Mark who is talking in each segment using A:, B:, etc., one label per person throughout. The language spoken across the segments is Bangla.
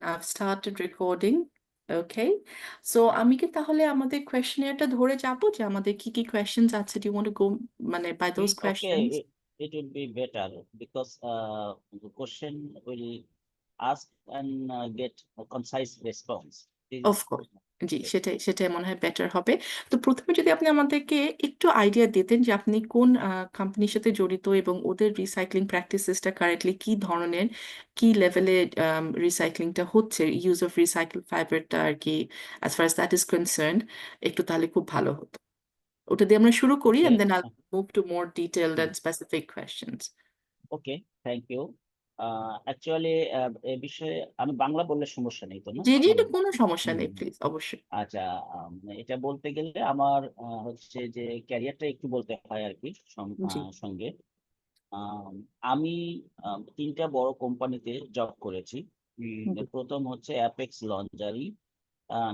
A: I've started recording. Okay. So আমি কি তাহলে আমাদের questionnaire টা ধরে যাবো যে আমাদের কি questions আছে? Do you want to go মানে by those
B: Okay,
A: questions?
B: it will be better because the question will ask and get a concise response. This is
A: Of course. জি, সেটাই মনে হয় বেটার হবে। তো ১ম এ যদি আপনি আমাদেরকে একটু আইডিয়া দিতেন যে আপনি কোন কোম্পানির সাথে জড়িত এবং ওদের রিসাইক্লিং প্র্যাকটিসেস টা কারেন্টলি কি ধরনের, কি লেভেলে রিসাইক্লিং টা হচ্ছে, ইউস অফ রিসাইকেলড ফাইবার টা আরকি as far as that is concerned একটু তাহলে খুব ভালো হতো। ওটা দিয়ে আমরা শুরু করি and
B: okay.
A: then I'll move to more detailed
B: Hmm,
A: and specific questions.
B: okay, thank you. Actually, এ বিষয়ে আমি বাংলা বললে সমস্যা নেই তো না?
A: জি,
B: মানে
A: এটা কোনো সমস্যা
B: হুম,
A: নেই প্লিজ অবশ্যই।
B: আচ্ছা, এটা বলতে গেলে আমার হচ্ছে যে ক্যারিয়ারটা একটু বলতে হয় আরকি
A: জি,
B: সঙ্গে। আম আমি ৩ টা বড় কোম্পানিতে জব করেছি।
A: জি,
B: ১ম হচ্ছে অ্যাপেক্স লন্ডারি,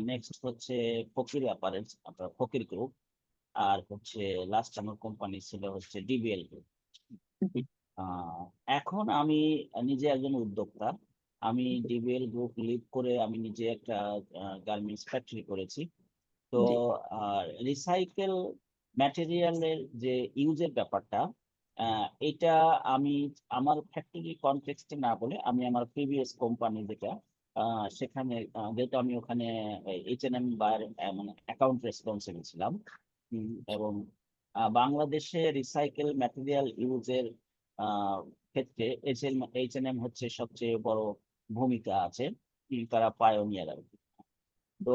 B: নেক্সট হচ্ছে ফকির অ্যাপারেলস, আপনার ফকির গ্রুপ। আর হচ্ছে লাস্ট আমার কোম্পানি ছিল হচ্ছে ডিবিএল গ্রুপ।
A: জি,
B: আ এখন আমি নিজে একজন উদ্যোক্তা। আমি
A: জি,
B: ডিবিএল গ্রুপ লিড করে আমি নিজে একটা গার্মেন্টস ফ্যাক্টরি করেছি। তো
A: জি,
B: রিসাইকেল ম্যাটেরিয়াল এর যে ইউজ এর ব্যাপারটা, আ এটা আমি আমার ফ্যাক্টরি কনটেক্সট এ না বলে আমি আমার প্রিভিয়াস কোম্পানি যেটা আ সেখানে যেহেতু আমি ওখানে H&M বায়ের মানে অ্যাকাউন্ট রেসপন্সিবল ছিলাম। এবং বাংলাদেশে রিসাইকেল ম্যাটেরিয়াল ইউজ এর আ ক্ষেত্রে H&M হচ্ছে সবচেয়ে বড় ভূমিকা আছে। তারা পায়োনিয়ার আরকি। তো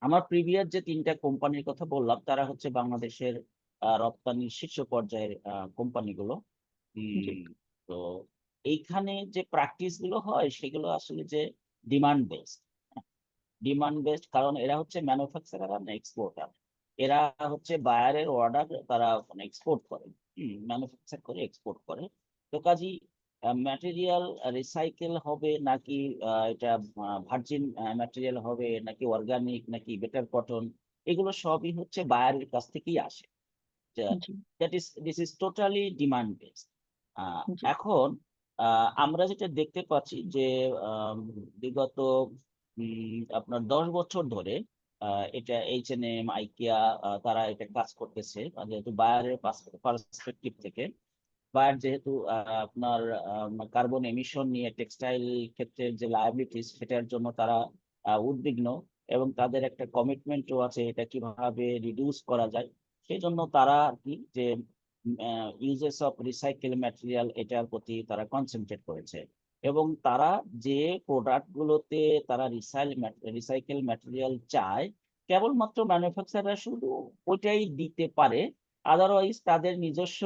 B: আমার প্রিভিয়াস যে ৩ টা কোম্পানির কথা বললাম, তারা হচ্ছে বাংলাদেশের রপ্তানির শীর্ষ পর্যায়ের কোম্পানিগুলো।
A: জি,
B: উম তো এইখানে যে প্র্যাকটিস গুলো হয়, সেগুলো আসলে যে ডিমান্ড বেসড। ডিমান্ড বেসড কারণ এরা হচ্ছে ম্যানুফ্যাকচারার আর এক্সপোর্টার। এরা হচ্ছে বায়ারের অর্ডার তারা মানে এক্সপোর্ট করে। ম্যানুফ্যাকচার করে এক্সপোর্ট করে। তো কাজেই ম্যাটেরিয়াল রিসাইকেল হবে নাকি এটা ভার্জিন ম্যাটেরিয়াল হবে নাকি অর্গানিক নাকি বেটার কটন, এগুলো সবই হচ্ছে বায়ারের কাছ থেকেই আসে। যা
A: জি,
B: this is totally demand based. আ
A: জি,
B: এখন আমরা যেটা দেখতে পাচ্ছি যে বিগত আপনার ১০ বছর ধরে আ এটা H&M, IKEA তারা এটা কাজ করতেছে। যেহেতু বায়ারের পার্সপেক্টিভ থেকে। বায়ার যেহেতু আপনার কার্বন এমিশন নিয়ে টেক্সটাইল ক্ষেত্রের যে লায়াবিলিটিস সেটার জন্য তারা উদ্বিগ্ন এবং তাদের একটা কমিটমেন্টও আছে এটা কিভাবে রিডিউস করা যায়। সেজন্য তারা আরকি যে ইউজেস অফ রিসাইকেল ম্যাটেরিয়াল এটার প্রতি তারা কনসেনট্রেট করেছে। এবং তারা যে প্রোডাক্ট গুলোতে তারা রিসাইকেল ম্যাটেরিয়াল চায়, কেবলমাত্র ম্যানুফ্যাকচারার শুধু ওইটাই দিতে পারে। আদারওয়াইজ তাদের নিজস্ব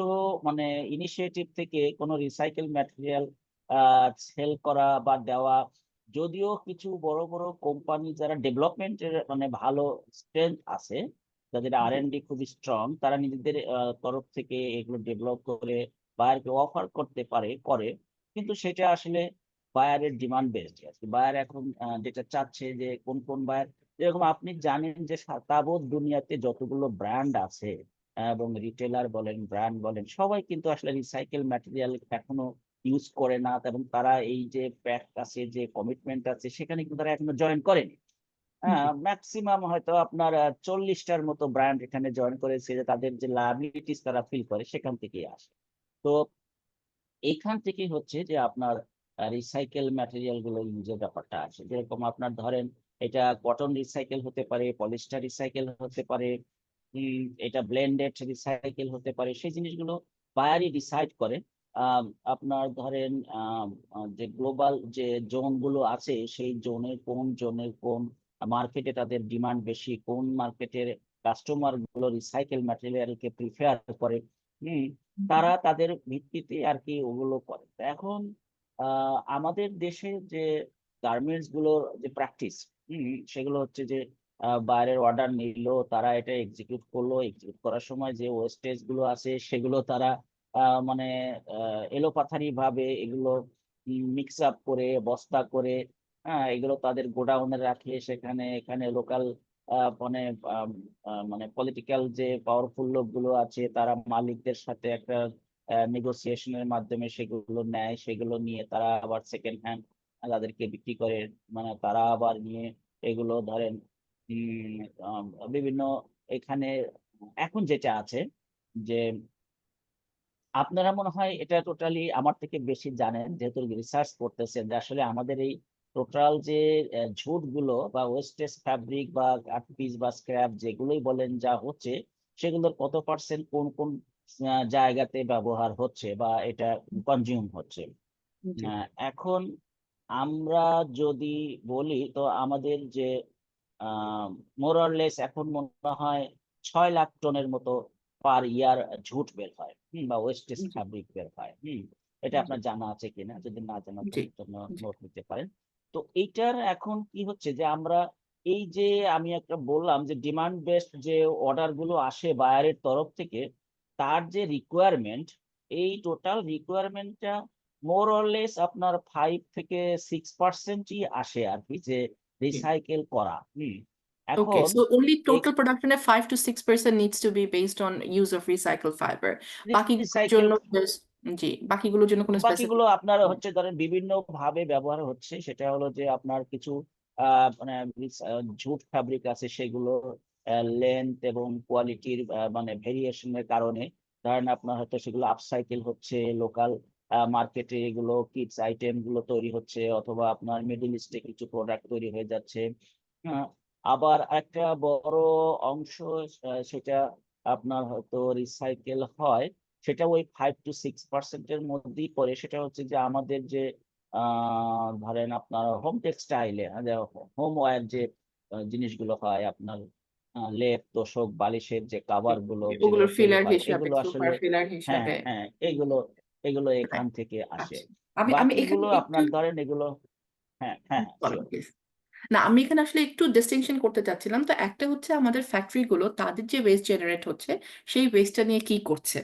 B: মানে ইনিশিয়েটিভ থেকে কোনো রিসাইকেল ম্যাটেরিয়াল আ সেল করা বা দেওয়া, যদিও কিছু বড় কোম্পানি যারা ডেভেলপমেন্ট এর মানে ভালো স্ট্রেংথ আছে, যাদের
A: জি,
B: R&D খুবই স্ট্রং, তারা নিজেদের তরফ থেকে এগুলো ডেভেলপ করে বায়ারকে অফার করতে পারে, করে। কিন্তু সেটা আসলে বায়ারের ডিমান্ড বেসড আরকি। বায়ার এখন যেটা চাচ্ছে যে কোন বায়ার, যেরকম আপনি জানেন যে তাবৎ দুনিয়াতে যতগুলো ব্র্যান্ড আছে এবং রিটেইলার বলেন, ব্র্যান্ড বলেন, সবাই কিন্তু আসলে রিসাইকেল ম্যাটেরিয়াল এখনো ইউজ করে না এবং তারা এই যে প্যাক্ট আছে, যে কমিটমেন্ট আছে, সেখানে কিন্তু তারা এখনো জয়েন করেনি।
A: জি,
B: মেক্সিমাম হয়তো আপনার ৪০ টার মতো ব্র্যান্ড এখানে জয়েন করেছে যে তাদের যে লায়াবিলিটিস তারা ফিল করে সেখান থেকেই আসে। তো এইখান থেকেই হচ্ছে যে আপনার রিসাইকেল ম্যাটেরিয়াল গুলো ইউজের ব্যাপারটা আসে। যেরকম আপনার ধরেন এটা কটন রিসাইকেল হতে পারে, পলিস্টার রিসাইকেল হতে পারে, এটা ব্লেন্ডেড রিসাইকেল হতে পারে। সেই জিনিসগুলো বায়ারই ডিসাইড করে। আম আপনার ধরেন যে গ্লোবাল যে জোন গুলো আছে, সেই জোনের কোন মার্কেটে তাদের ডিমান্ড বেশি, কোন মার্কেটের কাস্টমার গুলো রিসাইকেল ম্যাটেরিয়াল কে প্রিফার করে। হুম?
A: জি,
B: তারা তাদের ভিত্তিতে আরকি ওগুলো করে। তো এখন আ আমাদের দেশে যে গার্মেন্টস গুলোর যে প্র্যাকটিস, সেগুলো হচ্ছে যে বাইরের অর্ডার নিল, তারা এটা এক্সিকিউট করলো। এক্সিকিউট করার সময় যে ওয়েস্টেজ গুলো আছে সেগুলো তারা মানে আ এলোপাথারিভাবে এগুলো মিক্স আপ করে, বস্তা করে, এগুলো তাদের গোডাউনে রাখে। এখানে লোকাল মানে আম মানে পলিটিক্যাল যে পাওয়ারফুল লোকগুলো আছে তারা মালিকদের সাথে একটা নেগোসিয়েশন এর মাধ্যমে সেগুলো নেয়। সেগুলো নিয়ে তারা আবার সেকেন্ড হ্যান্ড তাদেরকে বিক্রি করে, মানে তারা আবার নিয়ে এগুলো ধরেন বিভিন্ন এখানে এখন যেটা আছে যে আপনারা মনে হয় এটা টোটালি আমার থেকে বেশি জানেন, যেহেতু রিসার্চ করতেছেন, যে আসলে আমাদের এই টোটাল যে ঝুটগুলো বা ওয়েস্টেজ ফ্যাব্রিক বা কাট পিস বা স্ক্র্যাপ যেগুলোই বলেন যা হচ্ছে, সেগুলোর কত পার্সেন্ট কোন কোন জায়গাতে ব্যবহার হচ্ছে বা এটা কনজিউম হচ্ছে।
A: জি।
B: এখন আমরা যদি বলি তো আমাদের যে মোরলেস এখন মনে হয় 6 লাখ টনের মতো পার ইয়ার ঝুট বের হয়, বা ওয়েস্টেজ
A: জি।
B: ফ্যাব্রিক বের হয়। এটা
A: জি।
B: আপনার জানা আছে কিনা, যদি না জানা
A: জি।
B: থাকে তো
A: জি।
B: নোট নিতে পারেন। তো এইটার এখন কি হচ্ছে যে আমরা এই যে আমি একটা বললাম যে ডিমান্ড বেসড যে অর্ডার গুলো আসে বায়ারের তরফ থেকে, তার যে রিকোয়ারমেন্ট, এই টোটাল রিকোয়ারমেন্টটা মোর অর লেস আপনার 5 থেকে 6%ই আসে আর কি, যে
A: জি।
B: রিসাইকেল করা।
A: Okay,
B: এখন
A: so only
B: এই
A: total production at 5 to 6% needs to be based on use of recycled fiber. বাকিগুলোর
B: রিসাইকেল,
A: জন্য জি, বাকিগুলোর জন্য কোনো
B: বাকিগুলো
A: স্পেসিফিক।
B: আপনার হচ্ছে ধরেন বিভিন্ন ভাবে ব্যবহার হচ্ছে। সেটা হলো যে আপনার কিছু মানে ঝুট ফ্যাব্রিক আছে, সেগুলো লেন্থ এবং কোয়ালিটির মানে ভেরিয়েশনের কারণে ধরেন আপনার হয়তো সেগুলো আপসাইকেল হচ্ছে, লোকাল মার্কেটে এগুলো কিডস আইটেম গুলো তৈরি হচ্ছে, অথবা আপনার মিডল ইস্টে কিছু প্রোডাক্ট তৈরি হয়ে যাচ্ছে। আহ, আবার একটা বড় অংশ সেটা আপনার হয়তো রিসাইকেল হয়, সেটা ওই 5 to 6%-এর মধ্যেই পড়ে। সেটা হচ্ছে যে আমাদের যে ধরেন আপনার হোম টেক্সটাইলে, হোম ওয়্যার যে জিনিসগুলো হয় আপনার, লেপ তোশক বালিশের যে কাভার গুলো যেগুলো
A: ওগুলোর
B: তৈরি
A: ফিলার
B: হয়,
A: হিসাবে,
B: এগুলো
A: সুপার
B: আসলে
A: ফিলার
B: হ্যাঁ
A: হিসাবে।
B: হ্যাঁ এগুলো এগুলো এখান
A: Right.
B: থেকে আসে।
A: আচ্ছা, আমি এখানে
B: বাকিগুলো
A: একটু
B: আপনার ধরেন এগুলো, হ্যাঁ হ্যাঁ হ্যাঁ
A: বলেন
B: শিওর।
A: প্লিজ। না, আমি এখানে আসলে একটু ডিস্টিংশন করতে চাচ্ছিলাম। তো একটা হচ্ছে আমাদের ফ্যাক্টরি গুলো তাদের যে ওয়েস্ট জেনারেট হচ্ছে সেই ওয়েস্টটা নিয়ে কি করছে,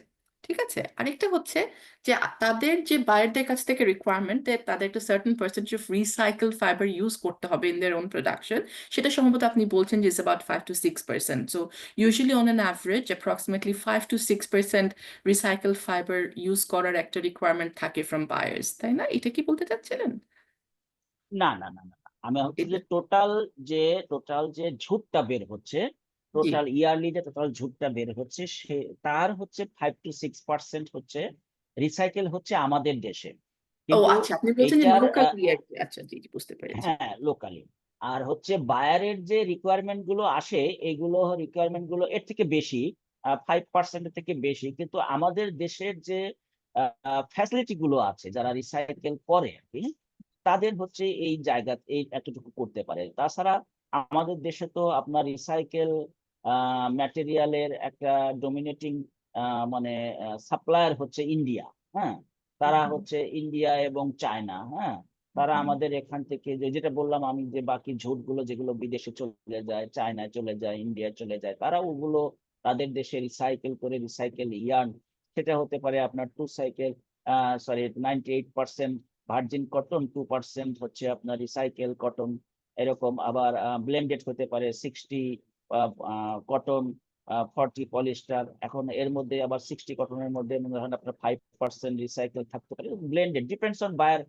A: ঠিক আছে। আরেকটা হচ্ছে যে তাদের যে বায়ারদের কাছ থেকে রিকোয়ারমেন্ট তাদের একটা certain percentage of recycle fibre use করতে হবে ইন দেয়ার ওন প্রোডাকশন, সেটা সম্ভবত আপনি বলছেন যে is about 5 to 6%। So usually on an average approximately 5 to 6% recycle fibre use করার একটা রিকোয়ারমেন্ট থাকে ফ্রম বায়ার্স, তাই না? এটা কি বলতে চাচ্ছিলেন?
B: না না না না না। আমি হচ্ছে
A: এটা
B: যে টোটাল যে ঝুটটা বের হচ্ছে,
A: জি।
B: টোটাল ইয়ারলি যে টোটাল ঝুটটা বের হচ্ছে, সে তার হচ্ছে 5 to 6% হচ্ছে রিসাইকেল হচ্ছে আমাদের দেশে।
A: ও
B: কিন্তু
A: আচ্ছা, আপনি বলছেন যে
B: এইটার
A: লোকালি। আচ্ছা, জি জি, বুঝতে পেরেছি।
B: হ্যাঁ লোকালি। আর হচ্ছে বায়ারের যে রিকোয়ারমেন্ট গুলো আসে, এগুলো রিকোয়ারমেন্ট গুলো এর থেকে বেশি, 5% থেকে বেশি। কিন্তু আমাদের দেশের যে ফ্যাসিলিটি গুলো আছে, যারা রিসাইকেল করে আর কি, তাদের হচ্ছে এই জায়গা এই এতটুকু করতে পারে। তাছাড়া আমাদের দেশে তো আপনার রিসাইকেল ম্যাটেরিয়ালের একটা ডমিনেটিং মানে সাপ্লায়ার হচ্ছে ইন্ডিয়া। হ্যাঁ, তারা
A: হুম,
B: হচ্ছে ইন্ডিয়া এবং চায়না। হ্যাঁ, তারা
A: হুম,
B: আমাদের এখান থেকে যেটা বললাম আমি, যে বাকি ঝুটগুলো যেগুলো বিদেশে চলে যায়, চায়নায় চলে যায়, ইন্ডিয়া চলে যায়, তারা ওগুলো তাদের দেশে রিসাইকেল করে রিসাইকেল ইয়ার্ন, সেটা হতে পারে আপনার two cycle, sorry 98% virgin cotton, 2% হচ্ছে আপনার রিসাইকেল কটন, এরকম। আবার ব্লেন্ডেড হতে পারে 60 কটন, 40 পলিস্টার। এখন এর মধ্যে আবার 60 কটনের মধ্যে মনে হয় আপনার 5% রিসাইকেল থাকতে পারে। Blended, depends on buyer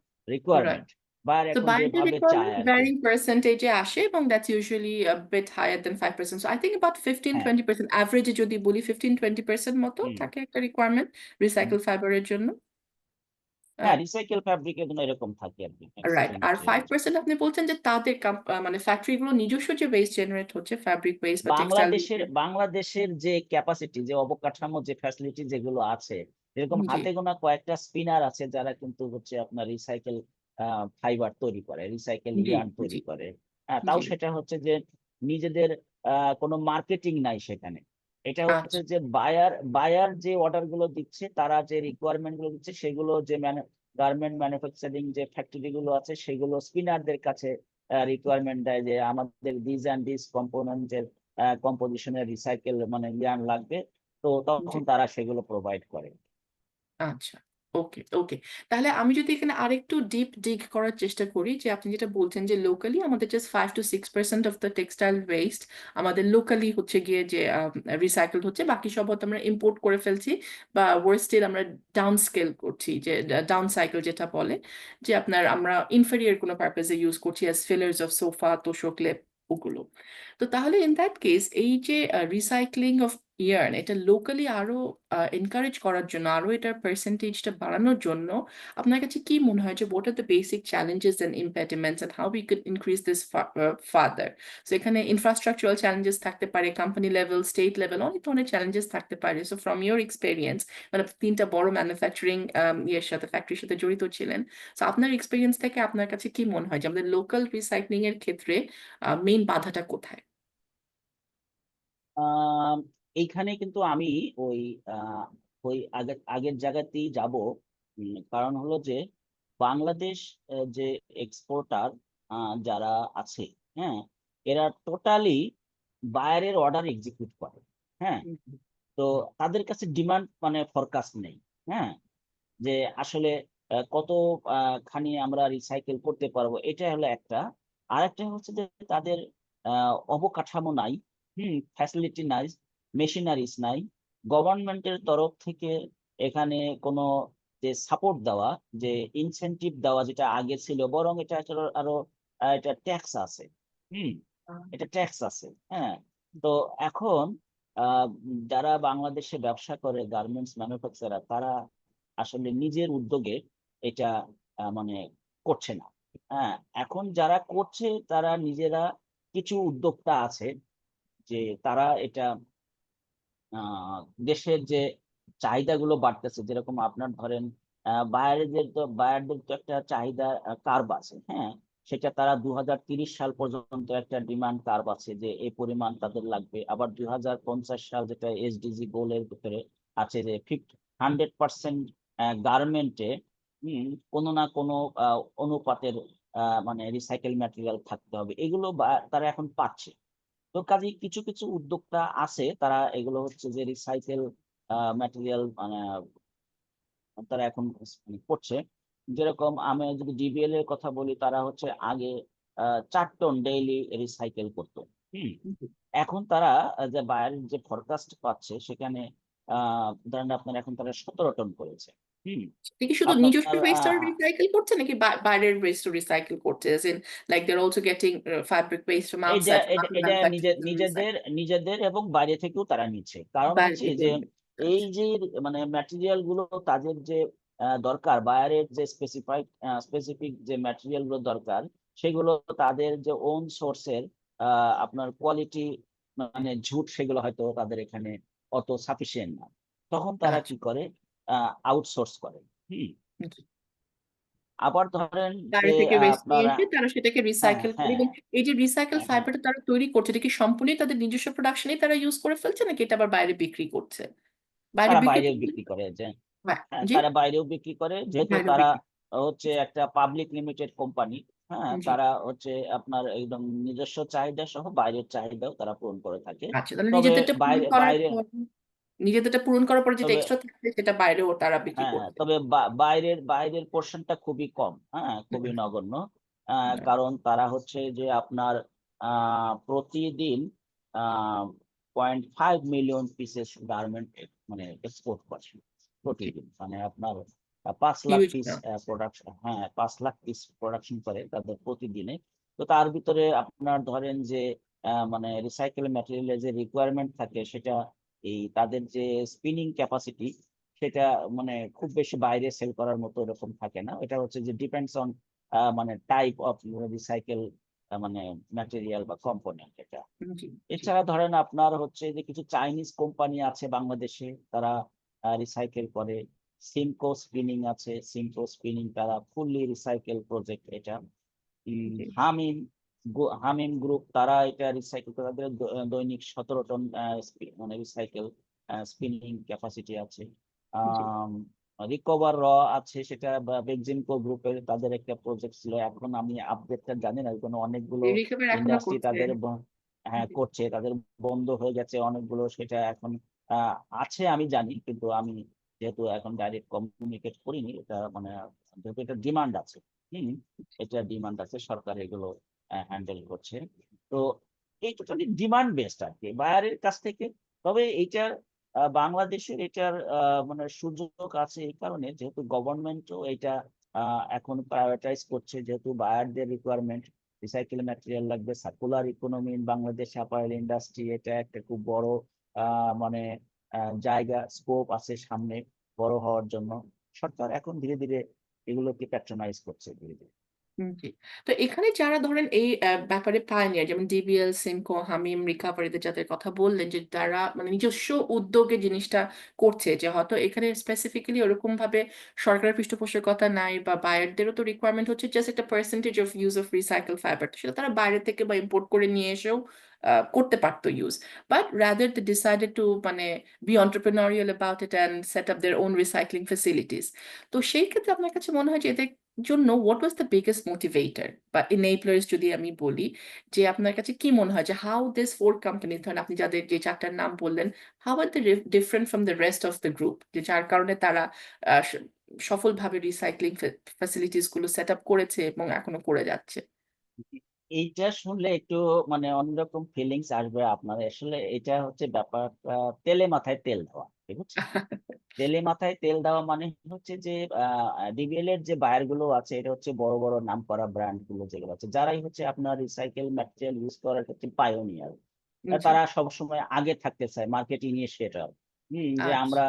A: right.
B: Requirement, buyer
A: So
B: এখন
A: buying the
B: যেভাবে চায়
A: requirement
B: আর কি।
A: varying percentage এ আসে এবং that's usually a bit higher than 5%. So I think about
B: হ্যাঁ
A: 15-20% average এ যদি বলি 15-20% মতো
B: হুম
A: থাকে একটা রিকোয়ারমেন্ট
B: হুম।
A: রিসাইকেল ফাইবারের জন্য।
B: হ্যাঁ রিসাইকেল ফ্যাব্রিকের জন্য এরকম থাকে আর কি,
A: রাইট।
B: ম্যাক্সিমাম
A: আর
B: ম্যাটেরিয়ালের জন্য।
A: 5% আপনি বলছেন যে তাদের মানে ফ্যাক্টরি গুলো নিজস্ব যে ওয়েস্ট জেনারেট হচ্ছে ফ্যাব্রিক ওয়েস্ট বা টেক্সটাইল।
B: বাংলাদেশের যে ক্যাপাসিটি, যে অবকাঠামো, যে ফ্যাসিলিটি যেগুলো আছে, এরকম
A: জি
B: হাতে গোনা কয়েকটা স্পিনার আছে যারা কিন্তু হচ্ছে আপনার রিসাইকেল ফাইবার তৈরি করে, রিসাইকেল
A: জি
B: ইয়ার্ন
A: জি
B: তৈরি করে। হ্যাঁ, তাও
A: জি।
B: সেটা হচ্ছে যে নিজেদের কোনো মার্কেটিং নাই সেখানে। এটা হচ্ছে
A: আচ্ছা
B: যে বায়ার যে অর্ডার গুলো দিচ্ছে, তারা যে রিকোয়ারমেন্ট গুলো দিচ্ছে, সেগুলো যে গার্মেন্ট ম্যানুফ্যাকচারিং যে ফ্যাক্টরি গুলো আছে, সেগুলো স্পিনারদের কাছে রিকোয়ারমেন্ট দেয় যে আমাদের দিস অ্যান্ড দিস কম্পোনেন্টের কম্পোজিশনের রিসাইকেল মানে ইয়ার্ন লাগবে। তো
A: জি।
B: তখন তারা সেগুলো প্রোভাইড করে।
A: আচ্ছা, ওকে, ওকে। তাহলে আমি যদি এখানে আরেকটু ডিপ ডিগ করার চেষ্টা করি, যে আপনি যেটা বলছেন যে লোকালি আমাদের just 5 to 6% of the textile West আমাদের লোকালি হচ্ছে গিয়ে যে রিসাইকেল হচ্ছে, বাকি সব হয়তো আমরা ইম্পোর্ট করে ফেলছি বা ওয়েস্টের আমরা ডাউন স্কেল করছি, যে ডাউন সাইকেল যেটা বলে, যে আপনার আমরা ইনফেরিয়র কোনো পারপাসে ইউজ করছি অ্যাজ ফিলার্স অফ সোফা, তোশক, লেপ, ওগুলো। তো তাহলে ইন দ্যাট কেস এই যে রিসাইক্লিং অফ ইয়ার্ন এটা লোকালি আরো এনকারেজ করার জন্য, আরো এটার পার্সেন্টেজটা বাড়ানোর জন্য আপনার কাছে কি মনে হয় যে what are the basic challenges and impediments and how we could increase this further? So এখানে ইনফ্রাস্ট্রাকচারাল চ্যালেঞ্জেস থাকতে পারে, কোম্পানি লেভেল, স্টেট লেভেল, অনেক ধরনের চ্যালেঞ্জেস থাকতে পারে। সো ফ্রম ইউর এক্সপেরিয়েন্স, মানে আপনি তিনটা বড় ম্যানুফ্যাকচারিং ইয়ের সাথে, ফ্যাক্টরির সাথে জড়িত ছিলেন, সো আপনার এক্সপেরিয়েন্স থেকে আপনার কাছে কি মনে হয় যে আমাদের লোকাল রিসাইক্লিং এর ক্ষেত্রে মেইন বাধাটা কোথায়?
B: আহ এইখানে কিন্তু আমি ওই আহ, ওই আগের জায়গাতেই যাব। কারণ হলো যে বাংলাদেশ যে এক্সপোর্টার যারা আছে, হ্যাঁ, এরা টোটালি বাইরের অর্ডার এক্সিকিউট করে। হ্যাঁ, তো তাদের কাছে ডিমান্ড মানে ফরকাস্ট নেই। হ্যাঁ, যে আসলে কত খানি আমরা রিসাইকেল করতে পারবো, এটা হলো একটা। আরেকটা হচ্ছে যে তাদের অবকাঠামো নাই, ফ্যাসিলিটি নাই, মেশিনারিজ নাই, গভর্নমেন্টের তরফ থেকে এখানে কোনো যে সাপোর্ট দেওয়া, যে ইনসেনটিভ দেওয়া যেটা আগে ছিল, বরং এটা আরো এটা ট্যাক্স আছে। হুম, এটা ট্যাক্স আছে। হ্যাঁ, তো এখন যারা বাংলাদেশে ব্যবসা করে গার্মেন্টস ম্যানুফ্যাকচারার, তারা আসলে নিজের উদ্যোগে এটা মানে করছে না। হ্যাঁ, এখন যারা করছে তারা নিজেরা কিছু উদ্যোক্তা আছে, যে তারা এটা আহ, দেশের যে চাহিদাগুলো বাড়তেছে, যেরকম আপনার ধরেন বায়ারদের তো একটা চাহিদা কার্ভ আছে। হ্যাঁ, সেটা তারা 2030 সাল পর্যন্ত একটা ডিমান্ড কার্ভ আছে যে এই পরিমাণ তাদের লাগবে। আবার 2050 সাল যেটা এসডিজি গোলের ভিতরে আছে যে 100% গার্মেন্টে কোনো না কোনো অনুপাতের মানে রিসাইকেল ম্যাটেরিয়াল থাকতে হবে। এগুলো তারা এখন পাচ্ছে। তো কাজে কিছু কিছু উদ্যোক্তা আছে, তারা এগুলো হচ্ছে যে রিসাইকেল ম্যাটেরিয়াল মানে তারা এখন মানে করছে। যেরকম আমি যদি ডিবিএল এর কথা বলি, তারা হচ্ছে আগে 4 টন ডেইলি রিসাইকেল করতো। হুম, এখন তারা যে বাইরের যে ফরকাস্ট পাচ্ছে সেখানে ধরেন আপনার এখন তারা 17 টন করেছে। হুম,
A: এটা কি শুধু নিজস্ব
B: আপনার
A: ওয়েস্ট রিসাইকেল করছে নাকি বাইরের ওয়েস্ট রিসাইকেল করছে? as in like they're also getting fabric waste from
B: এটা
A: outside, from
B: এটা
A: other
B: এটা
A: manufacturers and
B: নিজেদের
A: recycle
B: নিজেদের এবং বাইরে থেকেও তারা নিচ্ছে। কারণ
A: বাইরে
B: হচ্ছে
A: থেকে
B: যে এই
A: আচ্ছা,
B: যে মানে ম্যাটেরিয়াল গুলো তাদের যে দরকার, বাইরের যে স্পেসিফিক যে ম্যাটেরিয়াল গুলো দরকার, সেগুলো তাদের যে ওন সোর্সের আপনার কোয়ালিটি মানে ঝুট, সেগুলো হয়তো তাদের এখানে অত সাফিসিয়েন্ট না। তখন তারা
A: আচ্ছা।
B: কি করে, আউটসোর্স করে। হুম,
A: আচ্ছা।
B: আবার ধরেন যে
A: বাইরে থেকে ওয়েস্ট নিয়ে
B: আপনারা
A: এসে তারা সেটাকে
B: হ্যাঁ
A: রিসাইকেল করে,
B: হ্যাঁ
A: এবং এই যে রিসাইকেল
B: হ্যাঁ হ্যাঁ
A: ফাইবারটা তারা তৈরি করছে এটা কি সম্পূর্ণই তাদের নিজস্ব প্রোডাকশনেই তারা ইউজ করে ফেলছে, নাকি এটা আবার বাইরে বিক্রি করছে? বাইরে
B: তারা
A: বিক্রি
B: বাইরেও
A: করলে
B: বিক্রি করে।
A: হ্যাঁ,
B: হ্যাঁ,
A: জি,
B: তারা বাইরেও বিক্রি করে, যেহেতু
A: বাইরেও
B: তারা
A: বিক্রি।
B: হচ্ছে একটা পাবলিক লিমিটেড কোম্পানি। হ্যাঁ,
A: জি।
B: তারা হচ্ছে আপনার একদম নিজস্ব চাহিদা সহ বাইরের চাহিদাও তারা পূরণ করে থাকে।
A: আচ্ছা, তাহলে
B: তবে
A: নিজেদেরটা পূরণ
B: বাইরে
A: করার
B: বাইরে
A: পর, নিজেদেরটা পূরণ করার পর যেটা
B: তবে
A: এক্সট্রা থাকবে সেটা বাইরেও তারা বিক্রি
B: হ্যাঁ,
A: করবে।
B: তবে বাইরের বাইরের পোর্শনটা খুবই কম। হ্যাঁ, খুবই নগণ্য।
A: হুম।
B: কারণ তারা হচ্ছে যে আপনার প্রতিদিন 0.5 মিলিয়ন পিসেস গার্মেন্ট মানে এক্সপোর্ট করছে প্রতিদিন। মানে আপনার 5 লাখ
A: হিউজ।
B: পিস প্রোডাকশন, হ্যাঁ 5 লাখ পিস প্রোডাকশন করে তাদের প্রতিদিনে। তো তার ভিতরে আপনার ধরেন যে মানে রিসাইকেল ম্যাটেরিয়ালের যে রিকোয়ারমেন্ট থাকে, সেটা এই তাদের যে স্পিনিং ক্যাপাসিটি, সেটা মানে খুব বেশি বাইরে সেল করার মতো এরকম থাকে না। এটা হচ্ছে যে ডিপেন্ডস অন মানে টাইপ অফ রিসাইকেল মানে ম্যাটেরিয়াল বা কম্পোনেন্ট এটা।
A: জি, জি,
B: এছাড়া ধরেন আপনার হচ্ছে যে কিছু চাইনিজ কোম্পানি আছে বাংলাদেশে, তারা রিসাইকেল করে। সিমকো স্পিনিং আছে, সিমকো স্পিনিং তারা ফুললি রিসাইকেল প্রজেক্ট এটা।
A: জি,
B: হামিম হামিম গ্রুপ তারা এটা রিসাইকেল করে, তাদের দৈনিক 17 টন মানে রিসাইকেল স্পিনিং ক্যাপাসিটি আছে।
A: জি।
B: রিকভার আছে, সেটা বেক্সিমকো গ্রুপের, তাদের একটা প্রজেক্ট ছিল। এখন আমি আপডেটটা জানি না, কোনো অনেকগুলো
A: রিকভার এখনো
B: ইন্ডাস্ট্রি
A: করছে।
B: তাদের হ্যাঁ
A: জি,
B: করছে, তাদের বন্ধ হয়ে গেছে অনেকগুলো। সেটা এখন আহ, আছে আমি জানি, কিন্তু আমি যেহেতু এখন ডাইরেক্ট কমিউনিকেট করিনি, এটা মানে যেহেতু এটা ডিমান্ড আছে, এটা ডিমান্ড আছে, সরকার এগুলো হ্যান্ডেল করছে। তো এই টোটালি ডিমান্ড বেসড আর কি বায়ারের কাছ থেকে। তবে এইটার বাংলাদেশের এটার মানে সুযোগ আছে এই কারণে, যেহেতু গভর্নমেন্টও এটা এখন প্রায়োরিটাইজ করছে, যেহেতু বায়ারদের রিকোয়ারমেন্ট রিসাইকেল ম্যাটেরিয়াল লাগবে, circular economy in Bangladesh apparel industry, এটা একটা খুব বড় মানে জায়গা, স্কোপ আছে সামনে বড় হওয়ার জন্য। সরকার এখন ধীরে ধীরে এগুলোকে প্যাট্রোনাইজ করছে ধীরে ধীরে।
A: জি। তো এখানে যারা ধরেন এই ব্যাপারে পায়োনিয়ার, যেমন ডিবিএল, সিমকো, হামিম, রিকাভারিতে যাদের কথা বললেন, যে তারা মানে নিজস্ব উদ্যোগে জিনিসটা করছে, যে হয়তো এখানে স্পেসিফিক্যালি ওরকম ভাবে সরকারের পৃষ্ঠপোষকতা নাই, বা বায়ারদেরও তো রিকোয়ারমেন্ট হচ্ছে জাস্ট একটা percentage of use of recycle fibre, সেটা তারা বাইরে থেকে বা ইম্পোর্ট করে নিয়ে এসেও করতে পারতো use. But rather they decided to মানে be entrepreneurial about it and set up their own recycling facilities. তো সেই ক্ষেত্রে আপনার কাছে মনে হয় যে এদের জন্য what was the biggest motivator বা এনেবলার্স যদি আমি বলি, যে আপনার কাছে কি মনে হয় যে হাউ দিস ফোর কোম্পানি, ধরেন আপনি যাদের যে চারটার নাম বললেন, how are the different from the rest of the group, যে যার কারণে তারা সফলভাবে রিসাইক্লিং ফ্যাসিলিটিস গুলো সেট আপ করেছে এবং এখনো করে যাচ্ছে?
B: এইটা শুনলে একটু মানে অন্যরকম ফিলিংস আসবে আপনার। আসলে এটা হচ্ছে ব্যাপারটা তেলে মাথায় তেল দেওয়া, ঠিক আছে? তেলে মাথায় তেল দেওয়া মানে হচ্ছে যে ডিবিএল এর যে বায়ার গুলো আছে, এটা হচ্ছে বড় বড় নাম করা ব্র্যান্ড গুলো যেগুলো আছে, যারাই হচ্ছে আপনার রিসাইকেল ম্যাটেরিয়াল ইউজ করার ক্ষেত্রে পায়োনিয়ার।
A: জি।
B: তারা সবসময় আগে থাকতে চায়, মার্কেট ইনিশিয়েটর। যে
A: আচ্ছা।
B: আমরা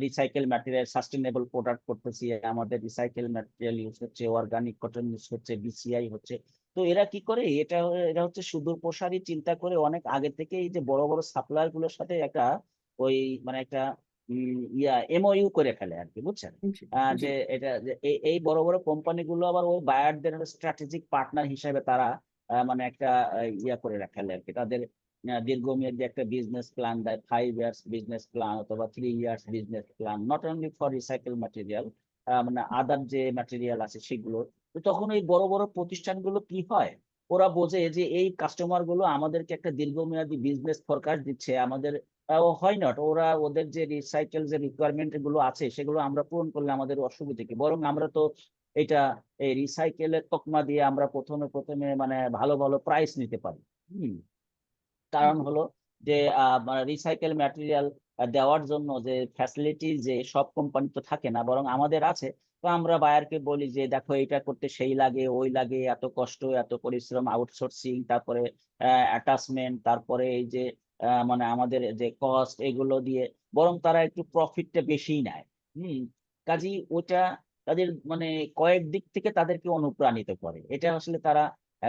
B: রিসাইকেল ম্যাটেরিয়াল সাস্টেনেবল প্রোডাক্ট করতেছি, আমাদের রিসাইকেল ম্যাটেরিয়াল ইউজ হচ্ছে, অর্গানিক কটন ইউজ হচ্ছে, বিসিআই হচ্ছে। তো এরা কি করে, এরা হচ্ছে সুদূর প্রসারী চিন্তা করে অনেক আগে থেকে এই যে বড় বড় সাপ্লায়ার গুলোর সাথে একটা ওই মানে একটা এমওইউ করে ফেলে আর কি, বুঝছেন?
A: জি। জি।
B: যে এটা যে এই বড় বড় কোম্পানি গুলো আবার ওই বায়ারদের স্ট্র্যাটেজিক পার্টনার হিসেবে তারা মানে একটা করে ফেলে আর কি। তাদের দীর্ঘমেয়াদী একটা বিজনেস প্ল্যান দেয়, 5 ইয়ার্স বিজনেস প্ল্যান অথবা 3 years business plan, not only for recycle material, মানে আদার যে ম্যাটেরিয়াল আছে সেগুলো। তো তখন এই বড় বড় প্রতিষ্ঠানগুলো কি হয়, ওরা বোঝে যে এই কাস্টমার গুলো আমাদেরকে একটা দীর্ঘমেয়াদী বিজনেস ফরকাস্ট দিচ্ছে, আমাদের হয় নট, ওরা ওদের যে রিসাইকেল যে রিকোয়ারমেন্ট গুলো আছে সেগুলো আমরা পূরণ করলে আমাদের অসুবিধা কি, বরং আমরা তো এটা এই রিসাইকেলের তকমা দিয়ে আমরা প্রথমে প্রথমে মানে ভালো ভালো প্রাইস নিতে পারি। হম কারণ
A: জি।
B: হলো যে রিসাইকেল ম্যাটেরিয়াল দেওয়ার জন্য যে ফ্যাসিলিটি যে সব কোম্পানি তো থাকে না, বরং আমাদের আছে। তো আমরা বায়ারকে বলি যে দেখো এটা করতে সেই লাগে ওই লাগে, এত কষ্ট এত পরিশ্রম, আউটসোর্সিং, তারপরে অ্যাটাচমেন্ট, তারপরে এই যে মানে আমাদের যে কস্ট, এগুলো দিয়ে বরং তারা একটু প্রফিটটা বেশিই নেয়। হম কাজী ওটা তাদের মানে কয়েক দিক থেকে তাদেরকে অনুপ্রাণিত করে। এটা আসলে তারা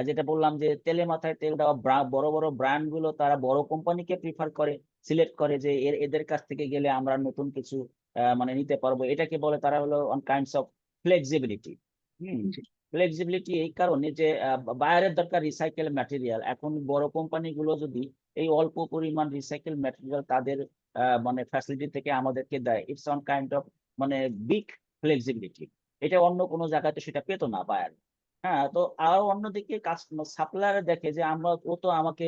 B: যেটা বললাম যে তেলে মাথায় তেল দেওয়া বড় বড় ব্র্যান্ড গুলো তারা বড় কোম্পানিকে প্রিফার করে, সিলেক্ট করে যে এদের কাছ থেকে গেলে আমরা নতুন কিছু মানে নিতে পারবো। এটাকে বলে তারা হলো on kinds of flexibility. Hmm
A: জি।
B: ফ্লেক্সিবিলিটি এই কারণে যে বায়ারের দরকার রিসাইকেল ম্যাটেরিয়াল। এখন বড় কোম্পানি গুলো যদি এই অল্প পরিমাণ রিসাইকেল ম্যাটেরিয়াল তাদের মানে ফ্যাসিলিটি থেকে আমাদেরকে দেয়, ইটস অন কাইন্ড অফ মানে বিগ ফ্লেক্সিবিলিটি। এটা অন্য কোনো জায়গাতে সেটা পেতো না বায়ার। হ্যাঁ, তো আর অন্যদিকে সাপ্লায়ার দেখে যে আমরা, ও তো আমাকে